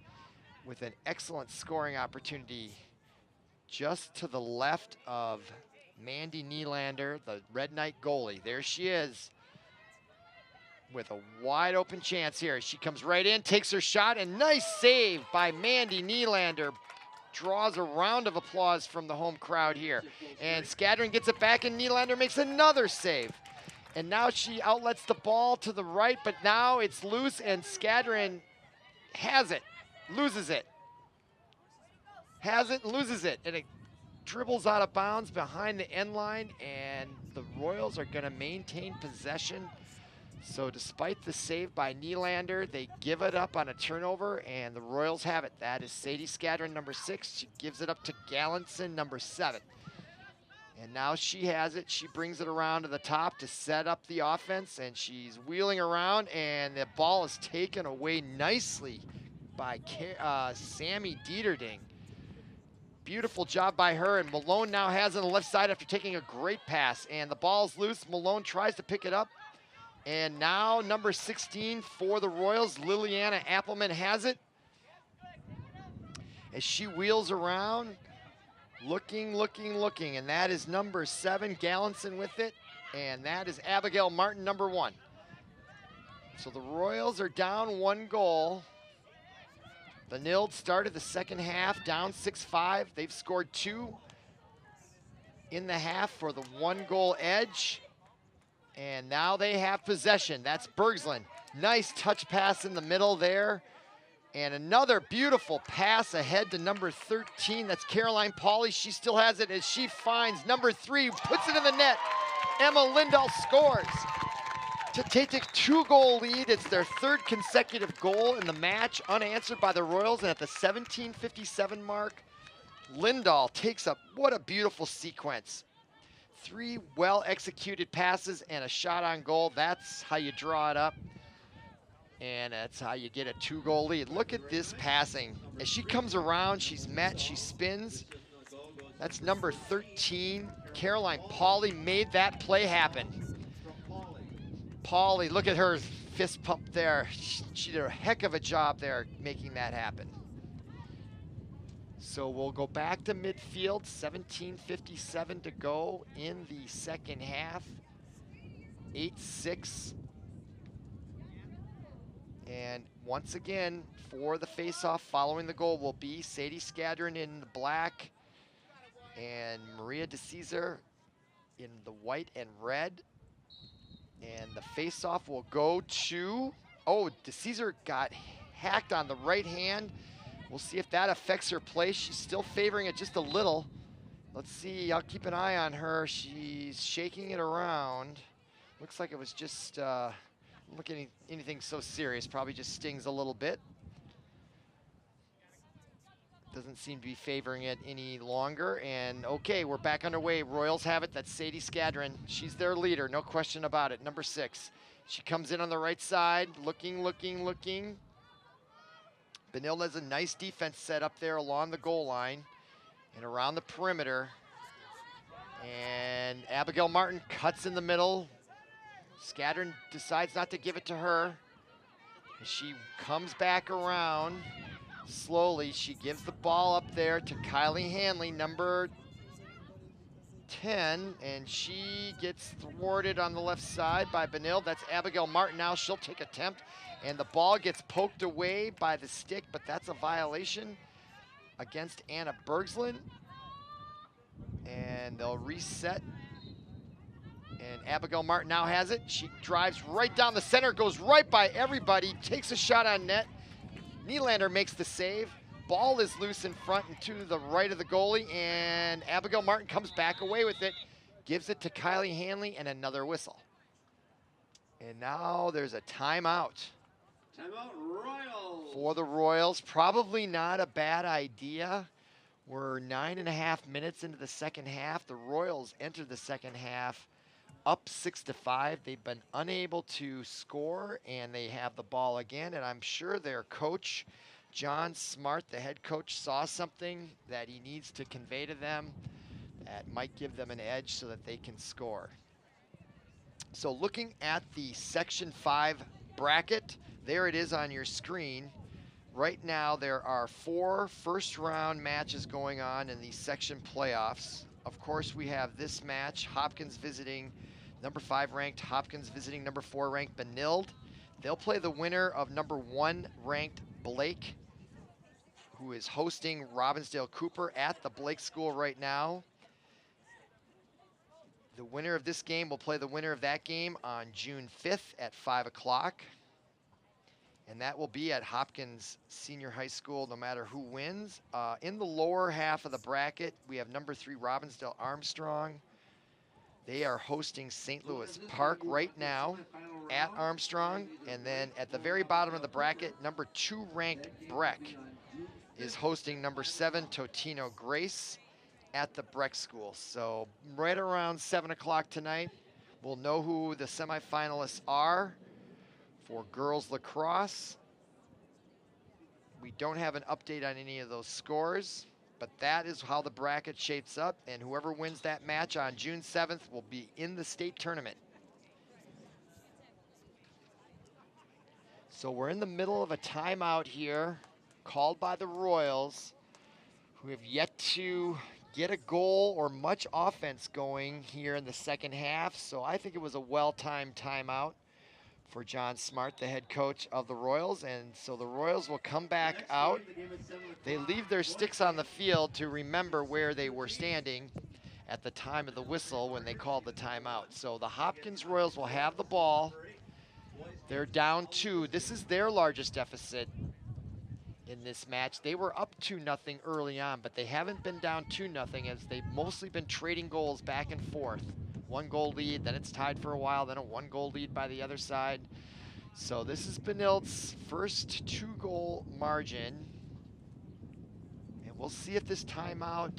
with an excellent scoring opportunity just to the left of Mandy Nylander, the Red Knight goalie. There she is with a wide open chance here. She comes right in, takes her shot, and nice save by Mandy Nylander. Draws a round of applause from the home crowd here. And Skadron gets it back, and Nylander makes another save. And now she outlets the ball to the right, but now it's loose, and Skadron has it, loses it. Has it, loses it, and it dribbles out of bounds behind the end line, and the Royals are going to maintain possession. So despite the save by Nylander, they give it up on a turnover, and the Royals have it. That is Sadie Skadron, number 6. She gives it up to Gallinson, number 7. And now she has it. She brings it around to the top to set up the offense, and she's wheeling around, and the ball is taken away nicely by Sammy Dieterding. Beautiful job by her, and Malone now has it on the left side after taking a great pass, and the ball's loose. Malone tries to pick it up, and now number 16 for the Royals, Liliana Appleman, has it as she wheels around, looking, and that is number 7, Gallinson, with it, and that is Abigail Martin, number 1. So the Royals are down 1 goal. Benilde started the second half down 6-5. They've scored 2 in the half for the 1-goal edge. And now they have possession. That's Bergslund. Nice touch pass in the middle there. And another beautiful pass ahead to number 13. That's Caroline Pauly. She still has it as she finds number 3, puts it in the net. Emma Lindahl scores to take a 2-goal lead. It's their 3rd consecutive goal in the match, unanswered by the Royals. And at the 17:57 mark, Lindahl takes up, what a beautiful sequence. 3 well-executed passes and a shot on goal. That's how you draw it up. And that's how you get a 2-goal lead. Look at this passing. As she comes around, she's met, she spins. That's number 13. Caroline Pauly made that play happen. Pauly, look at her fist pump there. She did a heck of a job there making that happen. So we'll go back to midfield, 17:57 to go in the second half. 8-6. And once again, for the face-off following the goal will be Sadie Skadron in the black and Maria DeCesar in the white and red. And the face-off will go to, DeCesar got hacked on the right hand. We'll see if that affects her play. She's still favoring it just a little. Let's see, I'll keep an eye on her. She's shaking it around. Looks like it was just, look at anything so serious, probably just stings a little bit. Doesn't seem to be favoring it any longer. And okay, we're back underway. Royals have it. That's Sadie Skadron. She's their leader, no question about it. Number 6. She comes in on the right side, looking. Benilde has a nice defense set up there along the goal line and around the perimeter. And Abigail Martin cuts in the middle. Skadron decides not to give it to her. She comes back around. Slowly, she gives the ball up there to Kylie Hanley, number 10, and she gets thwarted on the left side by Benilde. That's Abigail Martin now. She'll take attempt, and the ball gets poked away by the stick, but that's a violation against Anna Bergslund. And they'll reset. And Abigail Martin now has it. She drives right down the center, goes right by everybody, takes a shot on net. Nylander makes the save. Ball is loose in front and to the right of the goalie, and Abigail Martin comes back away with it, gives it to Kylie Hanley, and another whistle. And now there's a timeout. Timeout Royals. For the Royals. Probably not a bad idea. We're 9.5 minutes into the second half. The Royals enter the second half up 6-5. They've been unable to score, and they have the ball again. And I'm sure their coach, John Smart, the head coach, saw something that he needs to convey to them that might give them an edge so that they can score. So looking at the Section 5 bracket, there it is on your screen. Right now, there are 4 first-round matches going on in the section playoffs. Of course, we have this match, Hopkins visiting number 5 ranked, Hopkins visiting number 4 ranked Benilde. They'll play the winner of number 1 ranked Blake, who is hosting Robbinsdale Cooper at the Blake School right now. The winner of this game will play the winner of that game on June 5th at 5 o'clock. And that will be at Hopkins Senior High School, no matter who wins. In the lower half of the bracket, we have number 3 Robbinsdale Armstrong. They are hosting St. Louis Park right now at Armstrong. And then at the very bottom of the bracket, number 2 ranked Breck is hosting number 7 Totino Grace at the Breck School. So right around 7 o'clock tonight, we'll know who the semifinalists are for girls lacrosse. We don't have an update on any of those scores, but that is how the bracket shapes up, and whoever wins that match on June 7th will be in the state tournament. So we're in the middle of a timeout here called by the Royals, who have yet to get a goal or much offense going here in the second half. So I think it was a well-timed timeout for John Smart, the head coach of the Royals. And so the Royals will come back out. They leave their sticks on the field to remember where they were standing at the time of the whistle when they called the timeout. So the Hopkins Royals will have the ball. They're down 2. This is their largest deficit in this match. They were up 2-0 early on, but they haven't been down 2-0 as they've mostly been trading goals back and forth. 1-goal lead, then it's tied for a while, then a 1-goal lead by the other side. So this is Benilde's first 2-goal margin. And we'll see if this timeout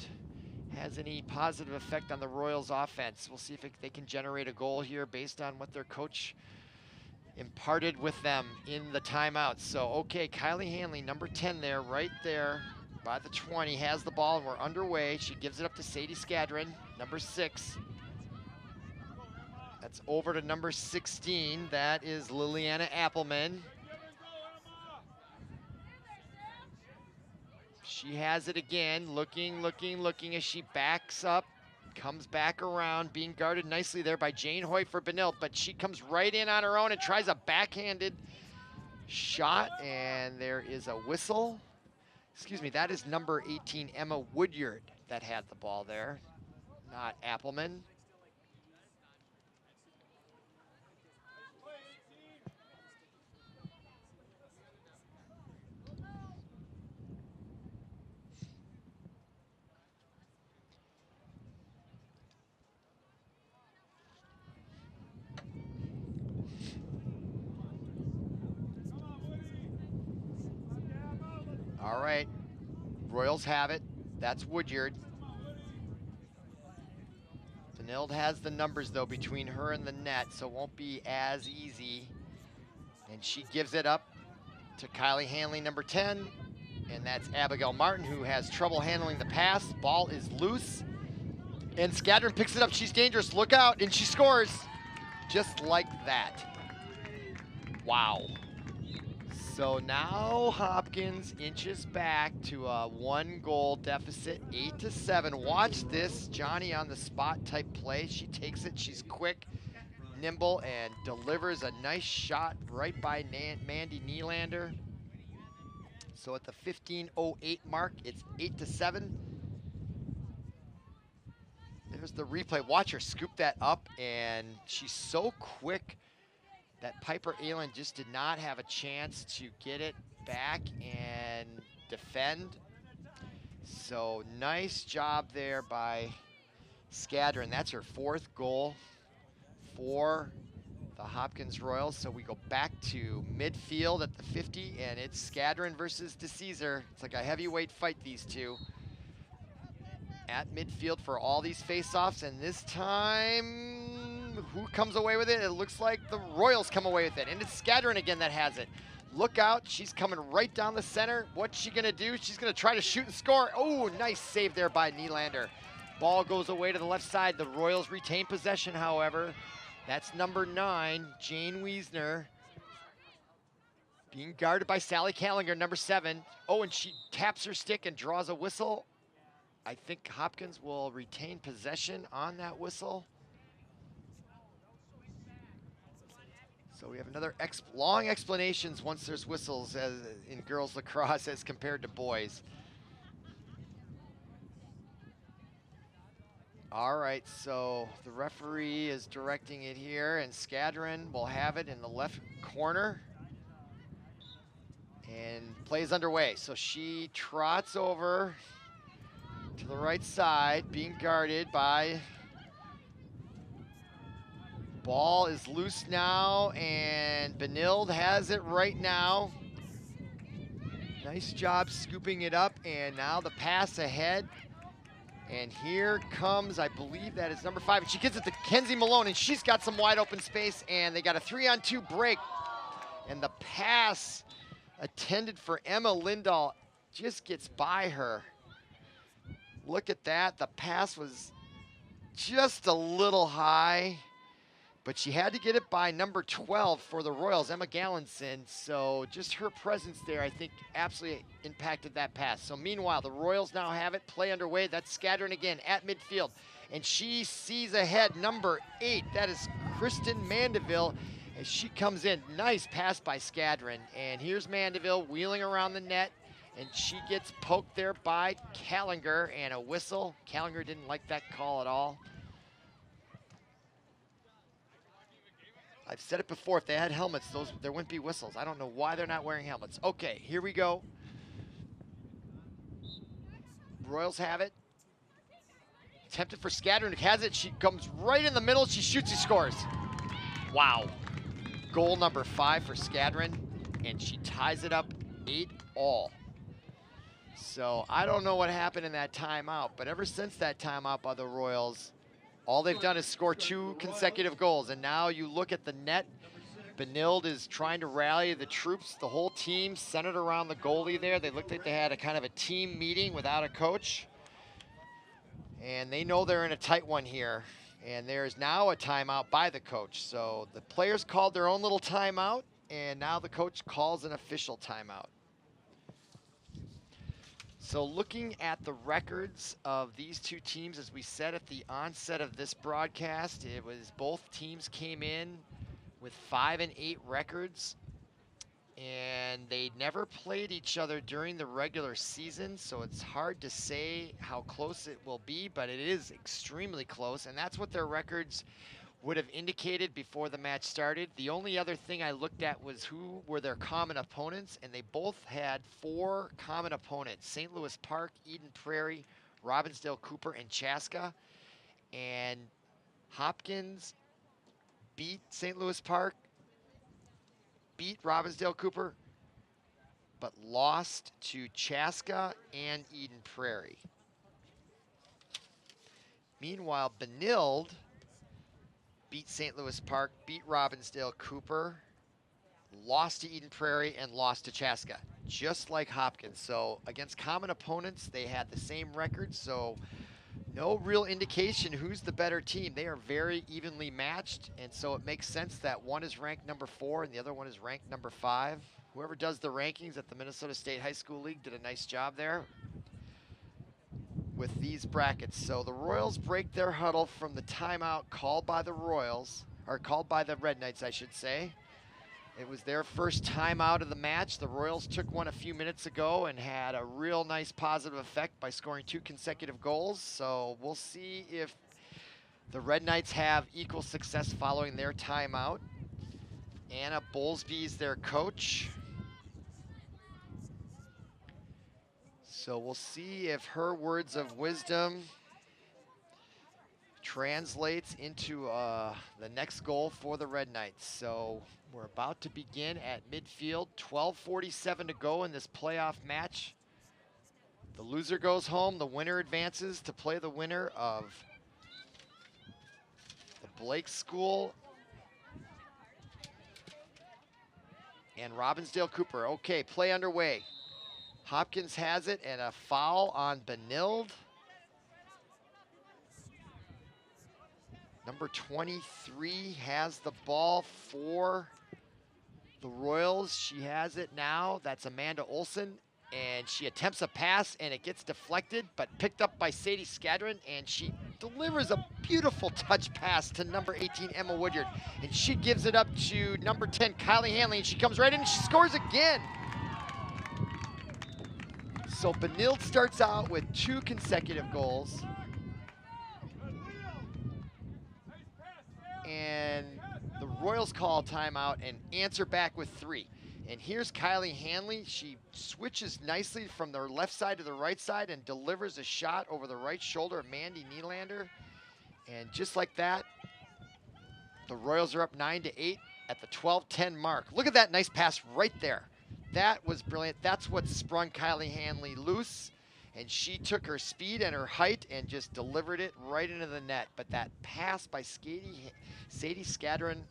has any positive effect on the Royals offense. We'll see if they can generate a goal here based on what their coach imparted with them in the timeout. So, okay, Kylie Hanley, number 10 there, right there by the 20, has the ball, and we're underway. She gives it up to Sadie Skadron, number 6. That's over to number 16. That is Liliana Appelman. She has it again, looking as she backs up, comes back around, being guarded nicely there by Jane Hoyt for Benilde, but she comes right in on her own and tries a backhanded shot, and there is a whistle. Excuse me, that is number 18, Emma Woodyard, that had the ball there, not Appelman. All right, Royals have it. That's Woodyard. Benilde has the numbers, though, between her and the net, so it won't be as easy. And she gives it up to Kylie Hanley, number 10. And that's Abigail Martin, who has trouble handling the pass. Ball is loose. And Skadron picks it up. She's dangerous. Look out. And she scores just like that. Wow. So now Hopkins inches back to a 1-goal deficit, 8-7. Watch this Johnny on the spot type play. She takes it, she's quick, nimble, and delivers a nice shot right by Mandy Nylander. So at the 15:08 mark, it's 8-7. And There's the replay. Watch her scoop that up, and she's so quick that Piper Allen just did not have a chance to get it back and defend. So nice job there by Skadron. That's her 4th goal for the Hopkins Royals. So we go back to midfield at the 50, and it's Skadron versus DeCesar. It's like a heavyweight fight, these two. At midfield for all these face-offs, and this time, who comes away with it? It looks like the Royals come away with it, and it's Skadron again that has it. Look out, she's coming right down the center. What's she gonna do? She's gonna try to shoot and score. Oh, nice save there by Nylander. Ball goes away to the left side. The Royals retain possession, however. That's number 9, Jane Wiesner, being guarded by Sally Callinger, number 7. Oh, and she taps her stick and draws a whistle. I think Hopkins will retain possession on that whistle. So we have another long explanations once there's whistles as in girls lacrosse as compared to boys. All right, so the referee is directing it here, and Skadron will have it in the left corner. And play is underway. So she trots over to the right side, being guarded by, ball is loose now, and Benilde has it right now. Nice job scooping it up, and now the pass ahead. And here comes, I believe that is number 5, and she gets it to Kenzie Malone, and she's got some wide open space, and they got a 3-on-2 break. And the pass intended for Emma Lindahl just gets by her. Look at that, the pass was just a little high, but she had to get it by number 12 for the Royals, Emma Gallinson. So just her presence there, I think, absolutely impacted that pass. So meanwhile, the Royals now have it, play underway. That's Skadron again at midfield, and she sees ahead, number 8. That is Kristen Mandeville as she comes in. Nice pass by Skadron, and here's Mandeville wheeling around the net, and she gets poked there by Callinger, and a whistle. Callinger didn't like that call at all. I've said it before, if they had helmets, there wouldn't be whistles. I don't know why they're not wearing helmets. Okay, here we go. Royals have it. Attempted for Skadron, has it. She comes right in the middle, she shoots, she scores. Wow. Goal number 5 for Skadron, and she ties it up 8-all. So I don't know what happened in that timeout, but ever since that timeout by the Royals, all they've done is score 2 consecutive goals. And now you look at the net, Benilde is trying to rally the troops, the whole team centered around the goalie there. They looked like they had a kind of a team meeting without a coach. And they know they're in a tight one here. And there's now a timeout by the coach. So the players called their own little timeout, and now the coach calls an official timeout. So looking at the records of these two teams, as we said at the onset of this broadcast, it was both teams came in with 5-8 records, and they never played each other during the regular season, so it's hard to say how close it will be, but it is extremely close, and that's what their records would have indicated before the match started. The only other thing I looked at was who were their common opponents, and they both had 4 common opponents: St. Louis Park, Eden Prairie, Robbinsdale Cooper, and Chaska. And Hopkins beat St. Louis Park, beat Robbinsdale Cooper, but lost to Chaska and Eden Prairie. Meanwhile, Benilde beat St. Louis Park, beat Robbinsdale Cooper, lost to Eden Prairie, and lost to Chaska, just like Hopkins. So against common opponents, they had the same record, so no real indication who's the better team. They are very evenly matched, and so it makes sense that one is ranked number 4 and the other one is ranked number 5. Whoever does the rankings at the Minnesota State High School League did a nice job there with these brackets. So the Royals break their huddle from the timeout called by the Royals, or called by the Red Knights, I should say. It was their first timeout of the match. The Royals took one a few minutes ago and had a real nice positive effect by scoring 2 consecutive goals. So we'll see if The Red Knights have equal success following their timeout. Anna Bowlesby's their coach. So we'll see if her words of wisdom translates into the next goal for the Red Knights. So we're about to begin at midfield. 12:47 to go in this playoff match. The loser goes home. The winner advances to play the winner of the Blake School and Robbinsdale Cooper. Okay, play underway. Hopkins has it and a foul on Benilde. Number 23 has the ball for the Royals. She has it now. That's Amanda Olson. And she attempts a pass and it gets deflected, but picked up by Sadie Skadron, and she delivers a beautiful touch pass to number 18, Emma Woodyard. And she gives it up to number 10, Kylie Hanley, and she comes right in and she scores again. So Benilde starts out with 2 consecutive goals. And the Royals call a timeout and answer back with 3. And here's Kylie Hanley. She switches nicely from the left side to the right side and delivers a shot over the right shoulder of Mandy Nylander. And just like that, the Royals are up 9-8 at the 12:10 mark. Look at that nice pass right there. That was brilliant. That's what sprung Kylie Hanley loose. And she took her speed and her height and just delivered it right into the net. But that pass by Sadie Skadron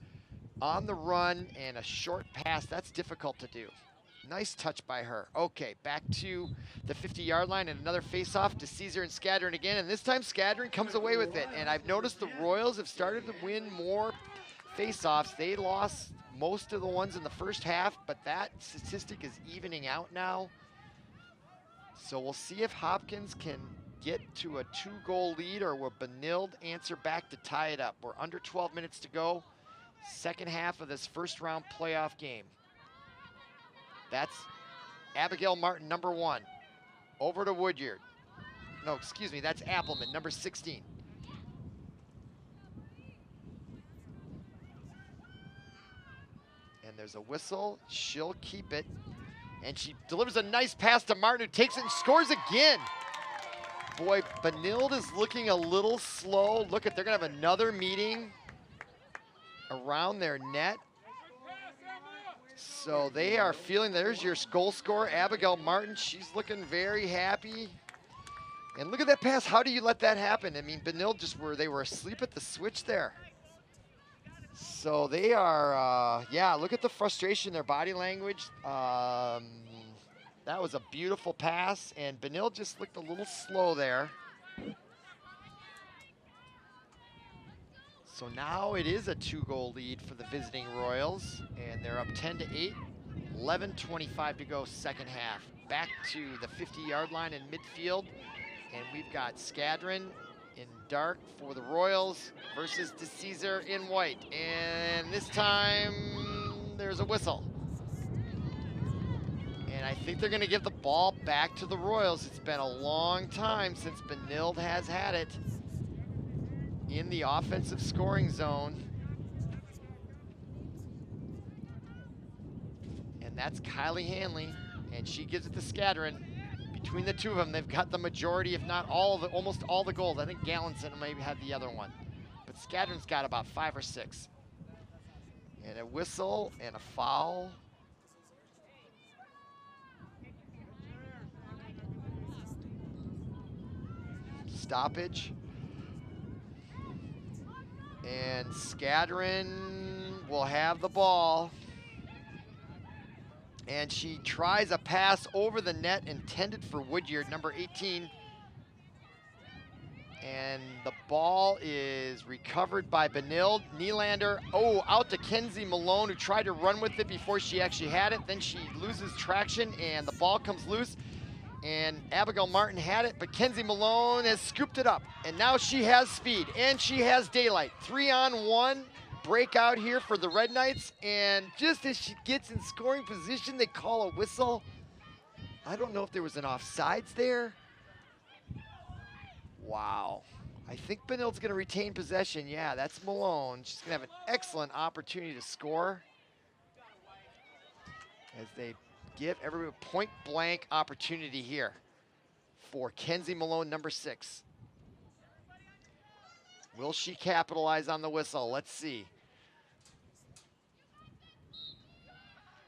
on the run and a short pass, that's difficult to do. Nice touch by her. Okay, back to the 50-yard line and another face-off to Caesar and Skadron again. And this time Skadron comes away with it. And I've noticed the Royals have started to win more face-offs. They lost most of the ones in the first half, but that statistic is evening out now. So we'll see if Hopkins can get to a 2-goal lead, or will Benilde answer back to tie it up. We're under 12 minutes to go. Second half of this first round playoff game. That's Abigail Martin, number 1. Over to Woodyard. No, excuse me, that's Appleman, number 16. And there's a whistle. She'll keep it. And she delivers a nice pass to Martin, who takes it and scores again. Boy, Benilde is looking a little slow. Look at, they're gonna have another meeting around their net. So they are feeling, there's your goal scorer, Abigail Martin. She's looking very happy. And look at that pass. How do you let that happen? I mean, Benilde they were asleep at the switch there. So they are, yeah, look at the frustration, their body language. That was a beautiful pass, and Benilde just looked a little slow there. So now it is a 2-goal lead for the visiting Royals, and they're up 10-8, 11:25 to go second half. Back to the 50-yard line in midfield, and we've got Skadron in dark for the Royals versus DeCesar in white. And this time there's a whistle. And I think they're gonna give the ball back to the Royals. It's been a long time since Benilde has had it in the offensive scoring zone. And that's Kylie Hanley, and she gives it to Skadron. Between the two of them, they've got the majority, if not all of almost all the goals. I think Gallinson maybe had the other one. But Skadron's got about 5 or 6. And a whistle and a foul. Stoppage. And Skadron will have the ball. And she tries a pass over the net intended for Woodyard, number 18. And the ball is recovered by Benilde. Nylander, out to Kenzie Malone, who tried to run with it before she actually had it. Then she loses traction and the ball comes loose. And Abigail Martin had it, but Kenzie Malone has scooped it up. And now she has speed and she has daylight. 3-on-1 breakout here for the Red Knights. And just as she gets in scoring position, they call a whistle. I don't know if there was an offsides there. Wow. I think Benilde's going to retain possession. Yeah, that's Malone. She's going to have an excellent opportunity to score as they give everyone a point-blank opportunity here for Kenzie Malone, number 6. Will she capitalize on the whistle? Let's see.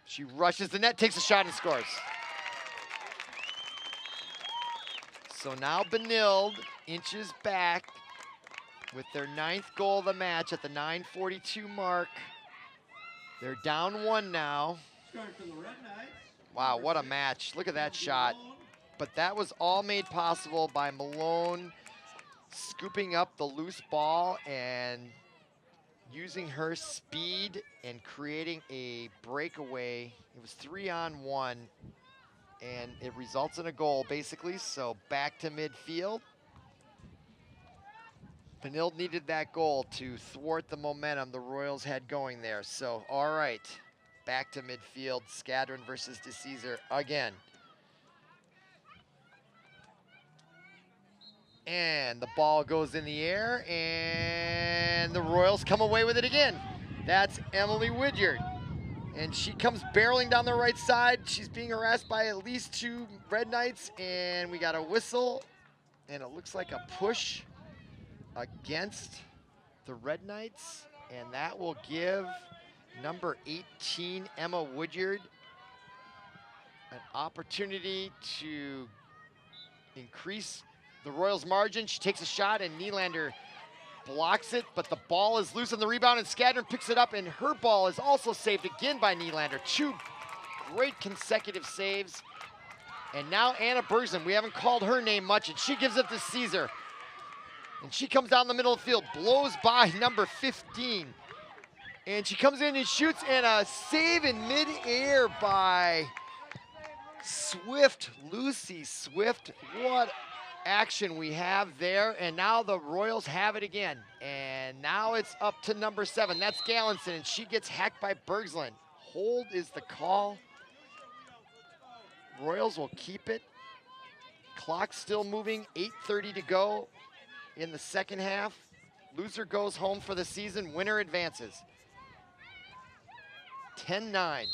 She rushes the net, takes a shot, and scores. So now Benilde inches back with their 9th goal of the match at the 9:42 mark. They're down 1 now. Wow, what a match. Look at that shot. But that was all made possible by Malone scooping up the loose ball and using her speed and creating a breakaway. It was 3-on-1, and it results in a goal, basically. So back to midfield. Benilde needed that goal to thwart the momentum the Royals had going there. So, all right, back to midfield. Skadron versus DeCesar again. And the ball goes in the air, and the Royals come away with it again. That's Emily Woodyard. And she comes barreling down the right side. She's being harassed by at least 2 Red Knights, and we got a whistle, and it looks like a push against the Red Knights, and that will give number 18, Emma Woodyard, an opportunity to increase the Royals' margin. She takes a shot, and Nylander blocks it, but the ball is loose on the rebound, and Skadron picks it up, and her ball is also saved again by Nylander. 2 great consecutive saves. And now Anna Bergson, we haven't called her name much, and she gives it to Caesar. And she comes down the middle of the field, blows by number 15. And she comes in and shoots, and a save in midair by Swift, Lucy Swift. What action we have there, and now the Royals have it again. And now it's up to number 7. That's Gallinson, and she gets hacked by Bergslund. Hold is the call. Royals will keep it. Clock still moving, 8:30 to go in the second half. Loser goes home for the season, winner advances. 10-9.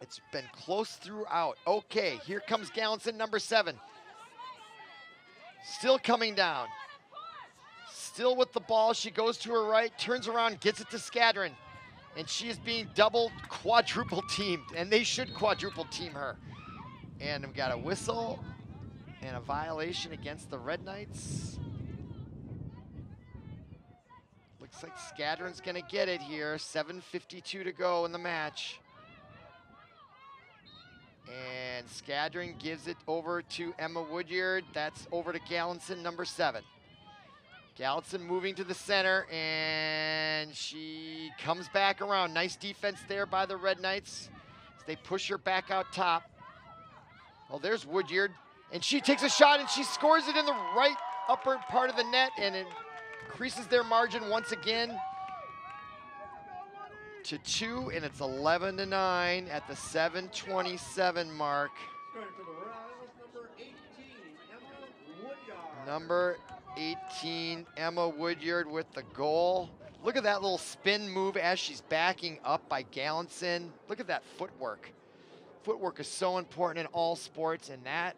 It's been close throughout. Okay, here comes Gallinson, number 7. Still coming down. Still with the ball. She goes to her right, turns around, gets it to Skadron. And she is being double, quadruple teamed. And they should quadruple team her. And we've got a whistle and a violation against the Red Knights. Looks like Skadron's gonna get it here. 7:52 to go in the match. And Skadron gives it over to Emma Woodyard. That's over to Gallinson, number 7. Gallinson moving to the center, and she comes back around. Nice defense there by the Red Knights as they push her back out top. Well, there's Woodyard, and she takes a shot, and she scores it in the right upper part of the net, and it increases their margin once again to 2, and it's 11-9 at the 7:27 mark. Number 18, Emma Woodyard with the goal. Look at that little spin move as she's backing up by Gallinson. Look at that footwork. Footwork is so important in all sports, and that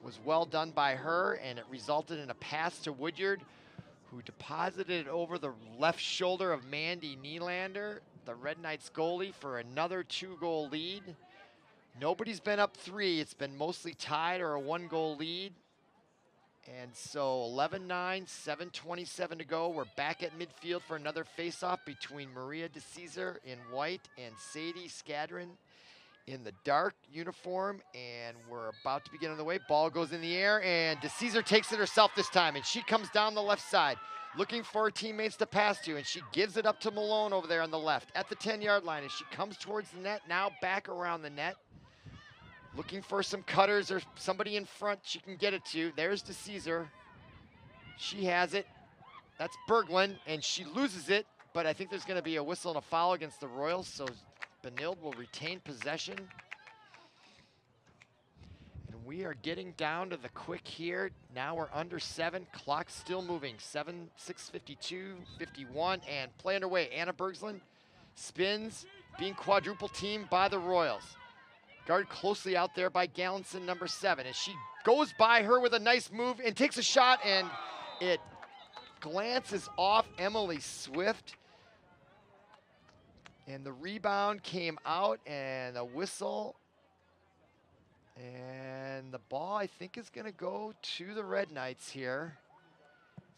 was well done by her, and it resulted in a pass to Woodyard, who deposited it over the left shoulder of Mandy Nylander, the Red Knights goalie, for another 2-goal lead. Nobody's been up 3. It's been mostly tied or a 1-goal lead. And so 11-9, 7:27 to go. We're back at midfield for another face-off between Maria DeCesar in white and Sadie Skadron in the dark uniform, and we're about to begin on the way. Ball goes in the air, and DeCesar takes it herself this time, and she comes down the left side looking for her teammates to pass to, and she gives it up to Malone over there on the left at the 10-yard line as she comes towards the net, now back around the net, looking for some cutters or somebody in front she can get it to. There's DeCesar. She has it. That's Berglund, and she loses it, but I think there's going to be a whistle and a foul against the Royals, so Benilde will retain possession. And we are getting down to the quick here. Now we're under 7. Clock still moving. 6:52, 51, and play underway. Anna Bergsland spins, being quadruple teamed by the Royals. Guarded closely out there by Gallinson, number 7. As she goes by her with a nice move and takes a shot, and it glances off Emily Swift. And the rebound came out, and a whistle. And the ball, I think, is going to go to the Red Knights here.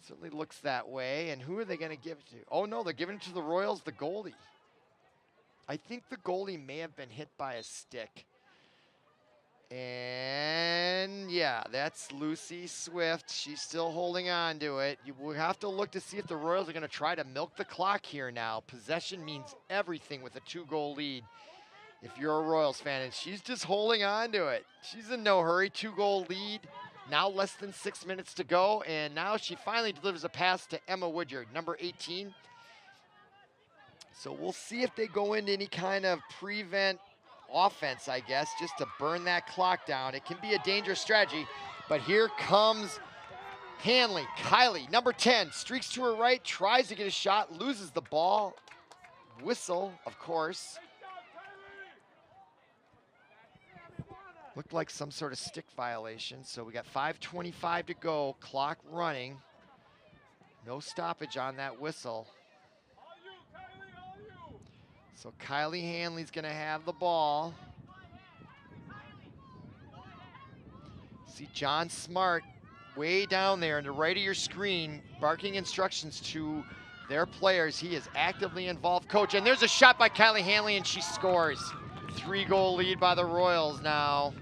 Certainly looks that way. And who are they going to give it to? Oh, no, they're giving it to the Royals, the goalie. I think the goalie may have been hit by a stick. And, yeah, that's Lucy Swift. She's still holding on to it. You will have to look to see if the Royals are going to try to milk the clock here now. Possession means everything with a 2-goal lead if you're a Royals fan, and she's just holding on to it. She's in no hurry. 2-goal lead. Now less than 6 minutes to go, and now she finally delivers a pass to Emma Woodyard, number 18. So we'll see if they go into any kind of prevent offense, I guess, just to burn that clock down. It can be a dangerous strategy, but here comes Hanley. Kylie, number 10, streaks to her right, tries to get a shot, loses the ball. Whistle, of course. Looked like some sort of stick violation. So we got 5:25 to go, clock running. No stoppage on that whistle. So Kylie Hanley's gonna have the ball. See John Smart way down there on the right of your screen, barking instructions to their players. He is actively involved, coach. And there's a shot by Kylie Hanley, and she scores. 3-goal lead by the Royals now.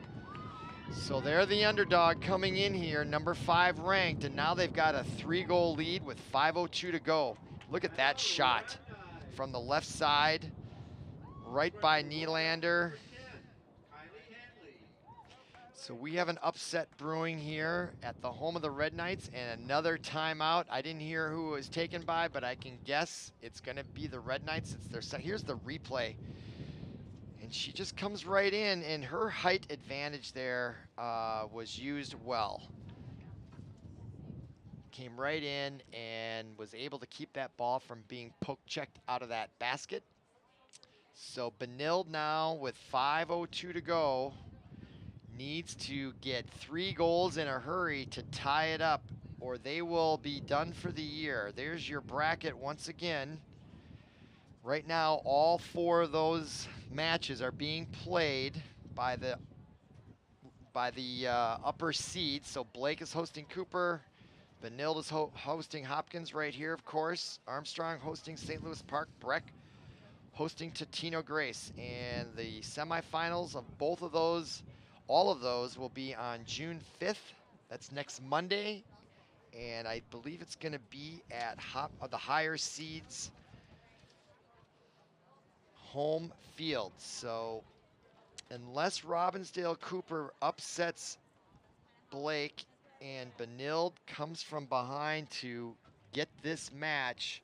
So they're the underdog coming in here, number 5 ranked, and now they've got a 3-goal lead with 5:02 to go. Look at that shot from the left side, right by Nylander. So we have an upset brewing here at the home of the Red Knights, and another timeout. I didn't hear who it was taken by, but I can guess it's gonna be the Red Knights. It's their set. Here's the replay. And she just comes right in, and her height advantage there was used well. Came right in and was able to keep that ball from being poke-checked out of that basket. So Benilde now with 5:02 to go needs to get 3 goals in a hurry to tie it up, or they will be done for the year. There's your bracket once again. Right now, all 4 of those matches are being played by the upper seeds. So Blake is hosting Cooper. Benilde is hosting Hopkins right here, of course. Armstrong hosting St. Louis Park. Breck hosting Totino Grace. And the semifinals of both of those, all of those, will be on June 5th. That's next Monday. And I believe it's going to be at the higher seeds home field. So unless Robbinsdale Cooper upsets Blake and Benilde comes from behind to get this match,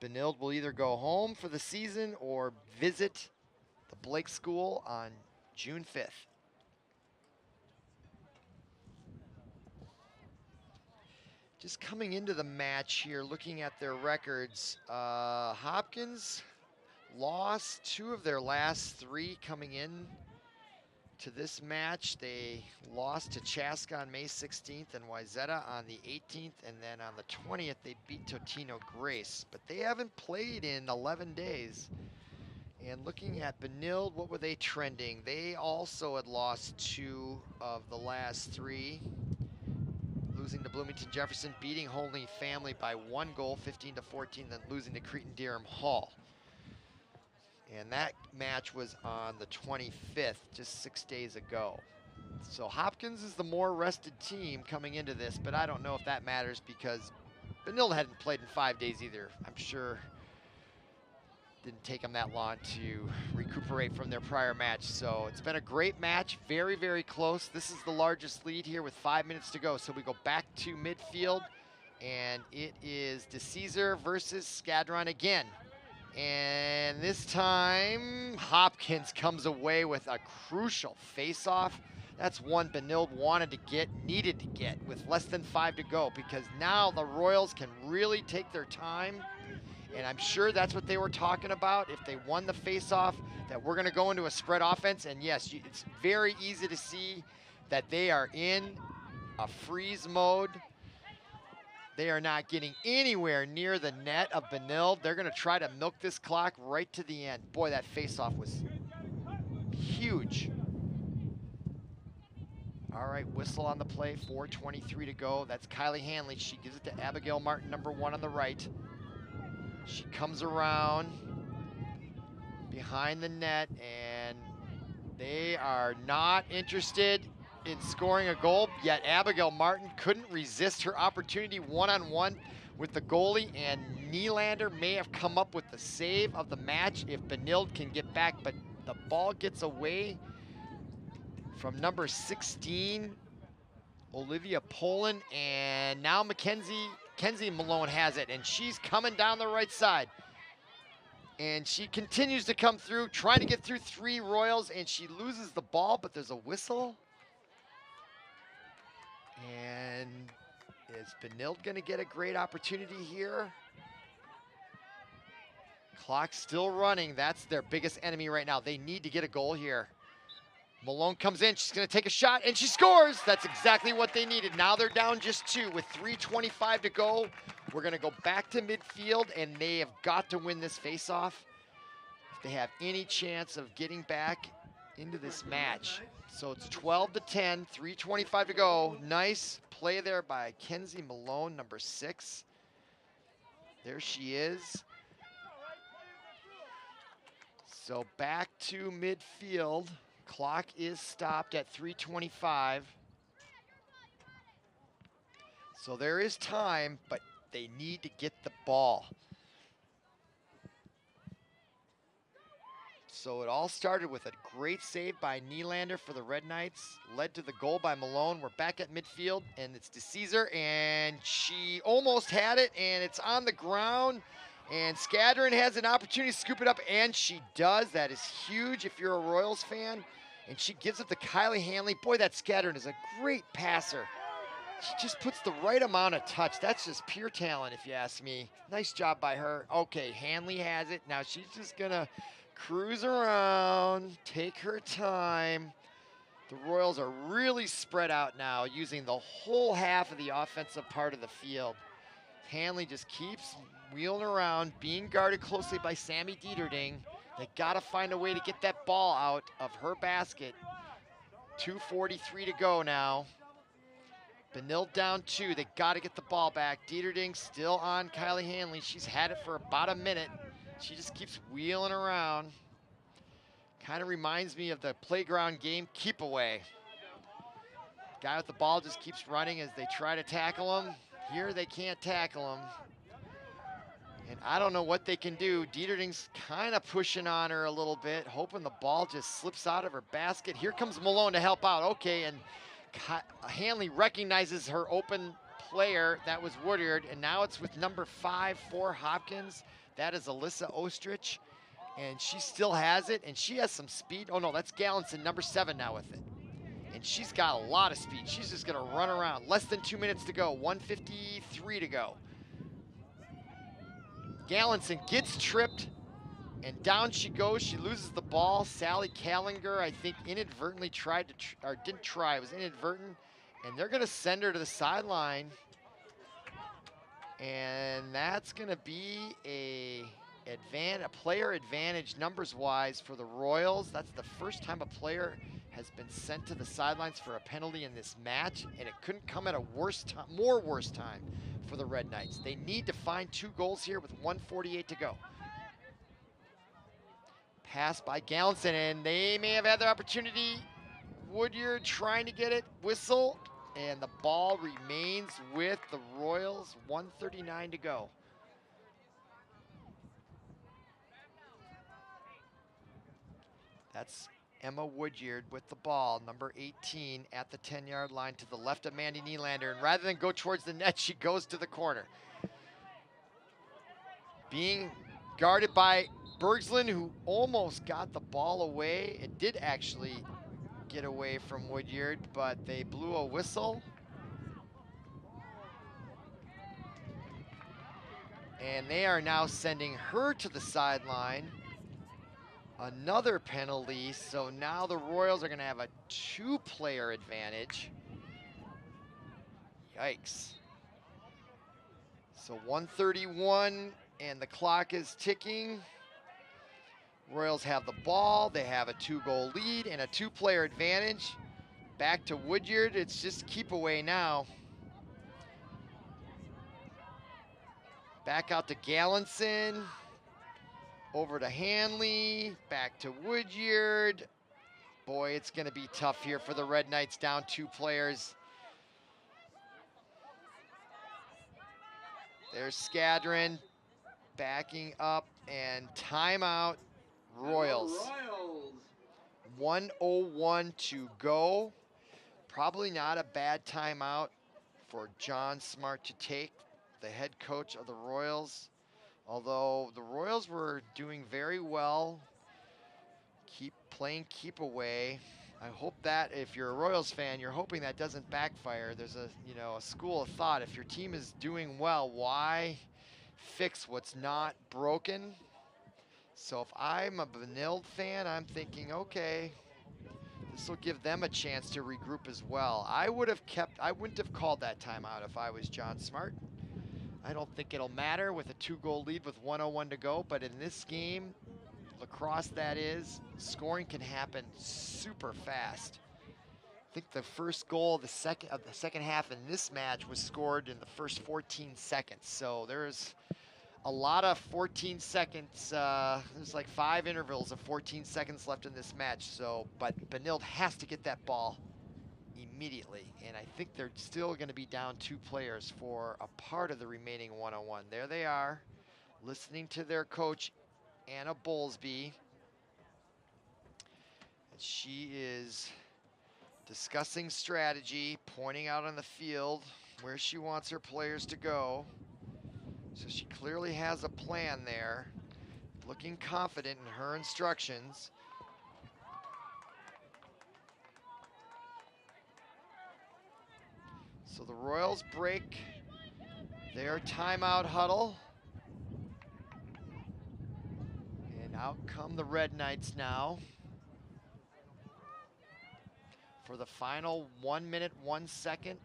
Benilde will either go home for the season or visit the Blake School on June 5th. Just coming into the match here, looking at their records, Hopkins lost 2 of their last 3 coming in to this match. They lost to Chaska on May 16th and Wayzata on the 18th, and then on the 20th they beat Totino Grace. But they haven't played in 11 days. And looking at Benilde, what were they trending? They also had lost 2 of the last 3. Losing to Bloomington Jefferson, beating Holy Family by 1 goal, 15-14, then losing to Cretan Durham Hall. And that match was on the 25th, just 6 days ago. So Hopkins is the more rested team coming into this, but I don't know if that matters because Benilde hadn't played in 5 days either. I'm sure didn't take them that long to recuperate from their prior match. So it's been a great match, very, very close. This is the largest lead here with 5 minutes to go. So we go back to midfield, and it is DeCesar versus Skadron again. And this time, Hopkins comes away with a crucial face-off. That's one Benilde wanted to get, needed to get, with less than 5 to go, because now the Royals can really take their time. And I'm sure that's what they were talking about. If they won the face-off, that we're going to go into a spread offense. And yes, it's very easy to see that they are in a freeze mode. They are not getting anywhere near the net of Benilde. They're going to try to milk this clock right to the end. Boy, that face-off was huge. All right, whistle on the play, 4:23 to go. That's Kylie Hanley. She gives it to Abigail Martin, number 1 on the right. She comes around behind the net, and they are not interested in scoring a goal, yet Abigail Martin couldn't resist her opportunity one-on-one with the goalie, and Nylander may have come up with the save of the match if Benilde can get back, but the ball gets away from number 16, Olivia Poland, and now Kenzie Malone has it, and she's coming down the right side. And she continues to come through, trying to get through 3 Royals, and she loses the ball, but there's a whistle. And is Benilde gonna get a great opportunity here? Clock's still running. That's their biggest enemy right now. They need to get a goal here. Malone comes in, she's gonna take a shot, and she scores! That's exactly what they needed. Now they're down just 2 with 3:25 to go. We're gonna go back to midfield, and they have got to win this face-off if they have any chance of getting back into this match. So it's 12-10, 3:25 to go. Nice play there by Kenzie Malone, number 6. There she is. So back to midfield. Clock is stopped at 3:25. So there is time, but they need to get the ball. So it all started with a great save by Nylander for the Red Knights, led to the goal by Malone. We're back at midfield, and it's DeCesar, and she almost had it, and it's on the ground, and Skadron has an opportunity to scoop it up, and she does. That is huge if you're a Royals fan, and she gives it to Kylie Hanley. Boy, that Skadron is a great passer. She just puts the right amount of touch. That's just pure talent, if you ask me. Nice job by her. Okay, Hanley has it. Now she's just gonna cruise around, take her time. The Royals are really spread out now, using the whole half of the offensive part of the field. Hanley just keeps wheeling around, being guarded closely by Sammy Dieterding. They gotta find a way to get that ball out of her basket. 2:43 to go now. Benilde down 2. They got to get the ball back. Dieterding still on Kylie Hanley. She's had it for about a minute. She just keeps wheeling around. Kind of reminds me of the playground game keep away. Guy with the ball just keeps running as they try to tackle him. Here they can't tackle him. And I don't know what they can do. Dieterding's kind of pushing on her a little bit, hoping the ball just slips out of her basket. Here comes Malone to help out. Okay, and Hanley recognizes her open player. That was Woodyard, and now it's with number 5 for Hopkins. That is Alyssa Ostrich, and she still has it, and she has some speed. Oh no, that's Gallinson, number 7 now with it. And she's got a lot of speed. She's just gonna run around. Less than 2 minutes to go, 1:53 to go. Gallinson gets tripped, and down she goes. She loses the ball. Sally Callinger, I think, inadvertently tried to, or didn't try. It was inadvertent. And they're going to send her to the sideline. And that's going to be a player advantage numbers-wise for the Royals. That's the first time a player has been sent to the sidelines for a penalty in this match, and it couldn't come at a more worse time for the Red Knights. They need to find 2 goals here with 1:48 to go. Pass by Gallinson, and they may have had their opportunity. Woodyard trying to get it, whistle, and the ball remains with the Royals, 1:39 to go. That's Emma Woodyard with the ball, number 18 at the 10-yard line to the left of Mandy Nylander, and rather than go towards the net, she goes to the corner. Being guarded by Bergslin, who almost got the ball away. It did actually get away from Woodyard, but they blew a whistle. And they are now sending her to the sideline. Another penalty, so now the Royals are gonna have a 2-player advantage. Yikes. So 1:31 and the clock is ticking. Royals have the ball, they have a 2-goal lead and a 2-player advantage. Back to Woodyard, it's just keep away now. Back out to Gallinson, over to Hanley, back to Woodyard. Boy, it's gonna be tough here for the Red Knights, down 2 players. There's Skadron backing up and timeout, Royals. 1:01 to go. Probably not a bad timeout for John Smart to take, the head coach of the Royals. Although the Royals were doing very well, keep away. I hope that if you're a Royals fan, you're hoping that doesn't backfire. There's a school of thought. If your team is doing well, why fix what's not broken? So if I'm a Benilde fan, I'm thinking, okay, this will give them a chance to regroup as well. I wouldn't have called that timeout if I was John Smart. I don't think it'll matter with a 2-goal lead with 1:01 to go, but in this game, Lacrosse that is, scoring can happen super fast. I think the first goal of the second half in this match was scored in the first 14 seconds. So there's a lot of 14 seconds. There's like 5 intervals of 14 seconds left in this match. So, but Benilde has to get that ball immediately. And I think they're still going to be down 2 players for a part of the remaining 1:01. There they are, listening to their coach, Anna Bowlesby. And she is discussing strategy, pointing out on the field where she wants her players to go. So she clearly has a plan there, looking confident in her instructions. So the Royals break their timeout huddle. And out come the Red Knights now for the final 1 minute, 1 second.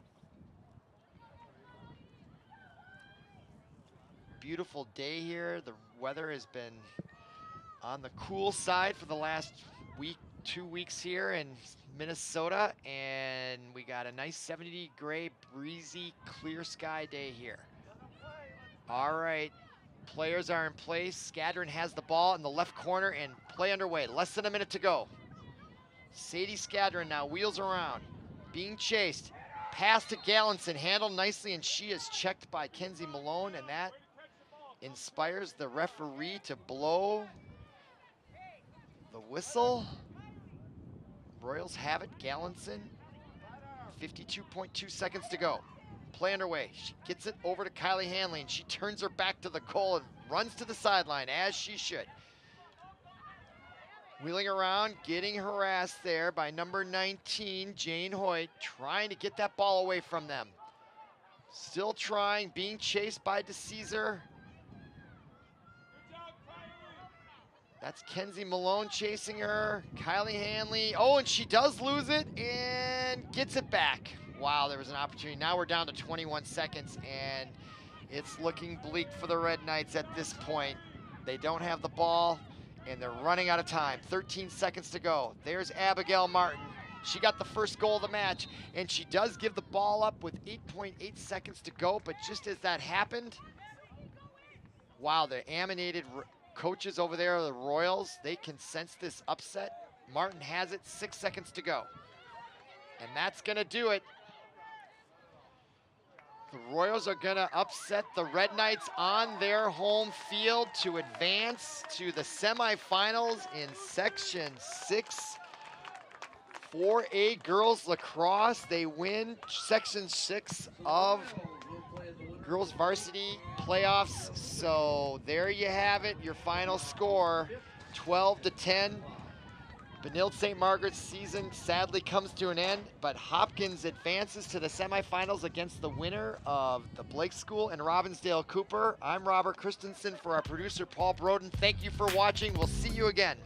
Beautiful day here. The weather has been on the cool side for the last week, 2 weeks here in Minnesota, and we got a nice 70-degree, breezy, clear sky day here. All right, players are in place. Skadron has the ball in the left corner and play underway. Less than a minute to go. Sadie Skadron now wheels around, being chased. Pass to Gallinson, handled nicely, and she is checked by Kenzie Malone, and that inspires the referee to blow the whistle. Royals have it. Gallinson, 52.2 seconds to go. Play underway. She gets it over to Kylie Hanley, and she turns her back to the goal and runs to the sideline, as she should. Wheeling around, getting harassed there by number 19, Jane Hoyt, trying to get that ball away from them. Still trying, being chased by DeCesar. That's Kenzie Malone chasing her. Kylie Hanley, oh, and she does lose it and gets it back. Wow, there was an opportunity. Now we're down to 21 seconds, and it's looking bleak for the Red Knights at this point. They don't have the ball, and they're running out of time. 13 seconds to go. There's Abigail Martin. She got the first goal of the match, and she does give the ball up with 8.8 seconds to go, but just as that happened, wow, the animated coaches over there, the Royals, they can sense this upset. Martin has it, 6 seconds to go. And that's gonna do it. The Royals are gonna upset the Red Knights on their home field to advance to the semifinals in Section 6. 4A girls lacrosse. They win Section 6 of girls varsity playoffs. So there you have it, your final score, 12-10. Benilde St. Margaret's season sadly comes to an end, but Hopkins advances to the semifinals against the winner of the Blake School and Robbinsdale Cooper. I'm Robert Christensen for our producer Paul Broden. Thank you for watching. We'll see you again.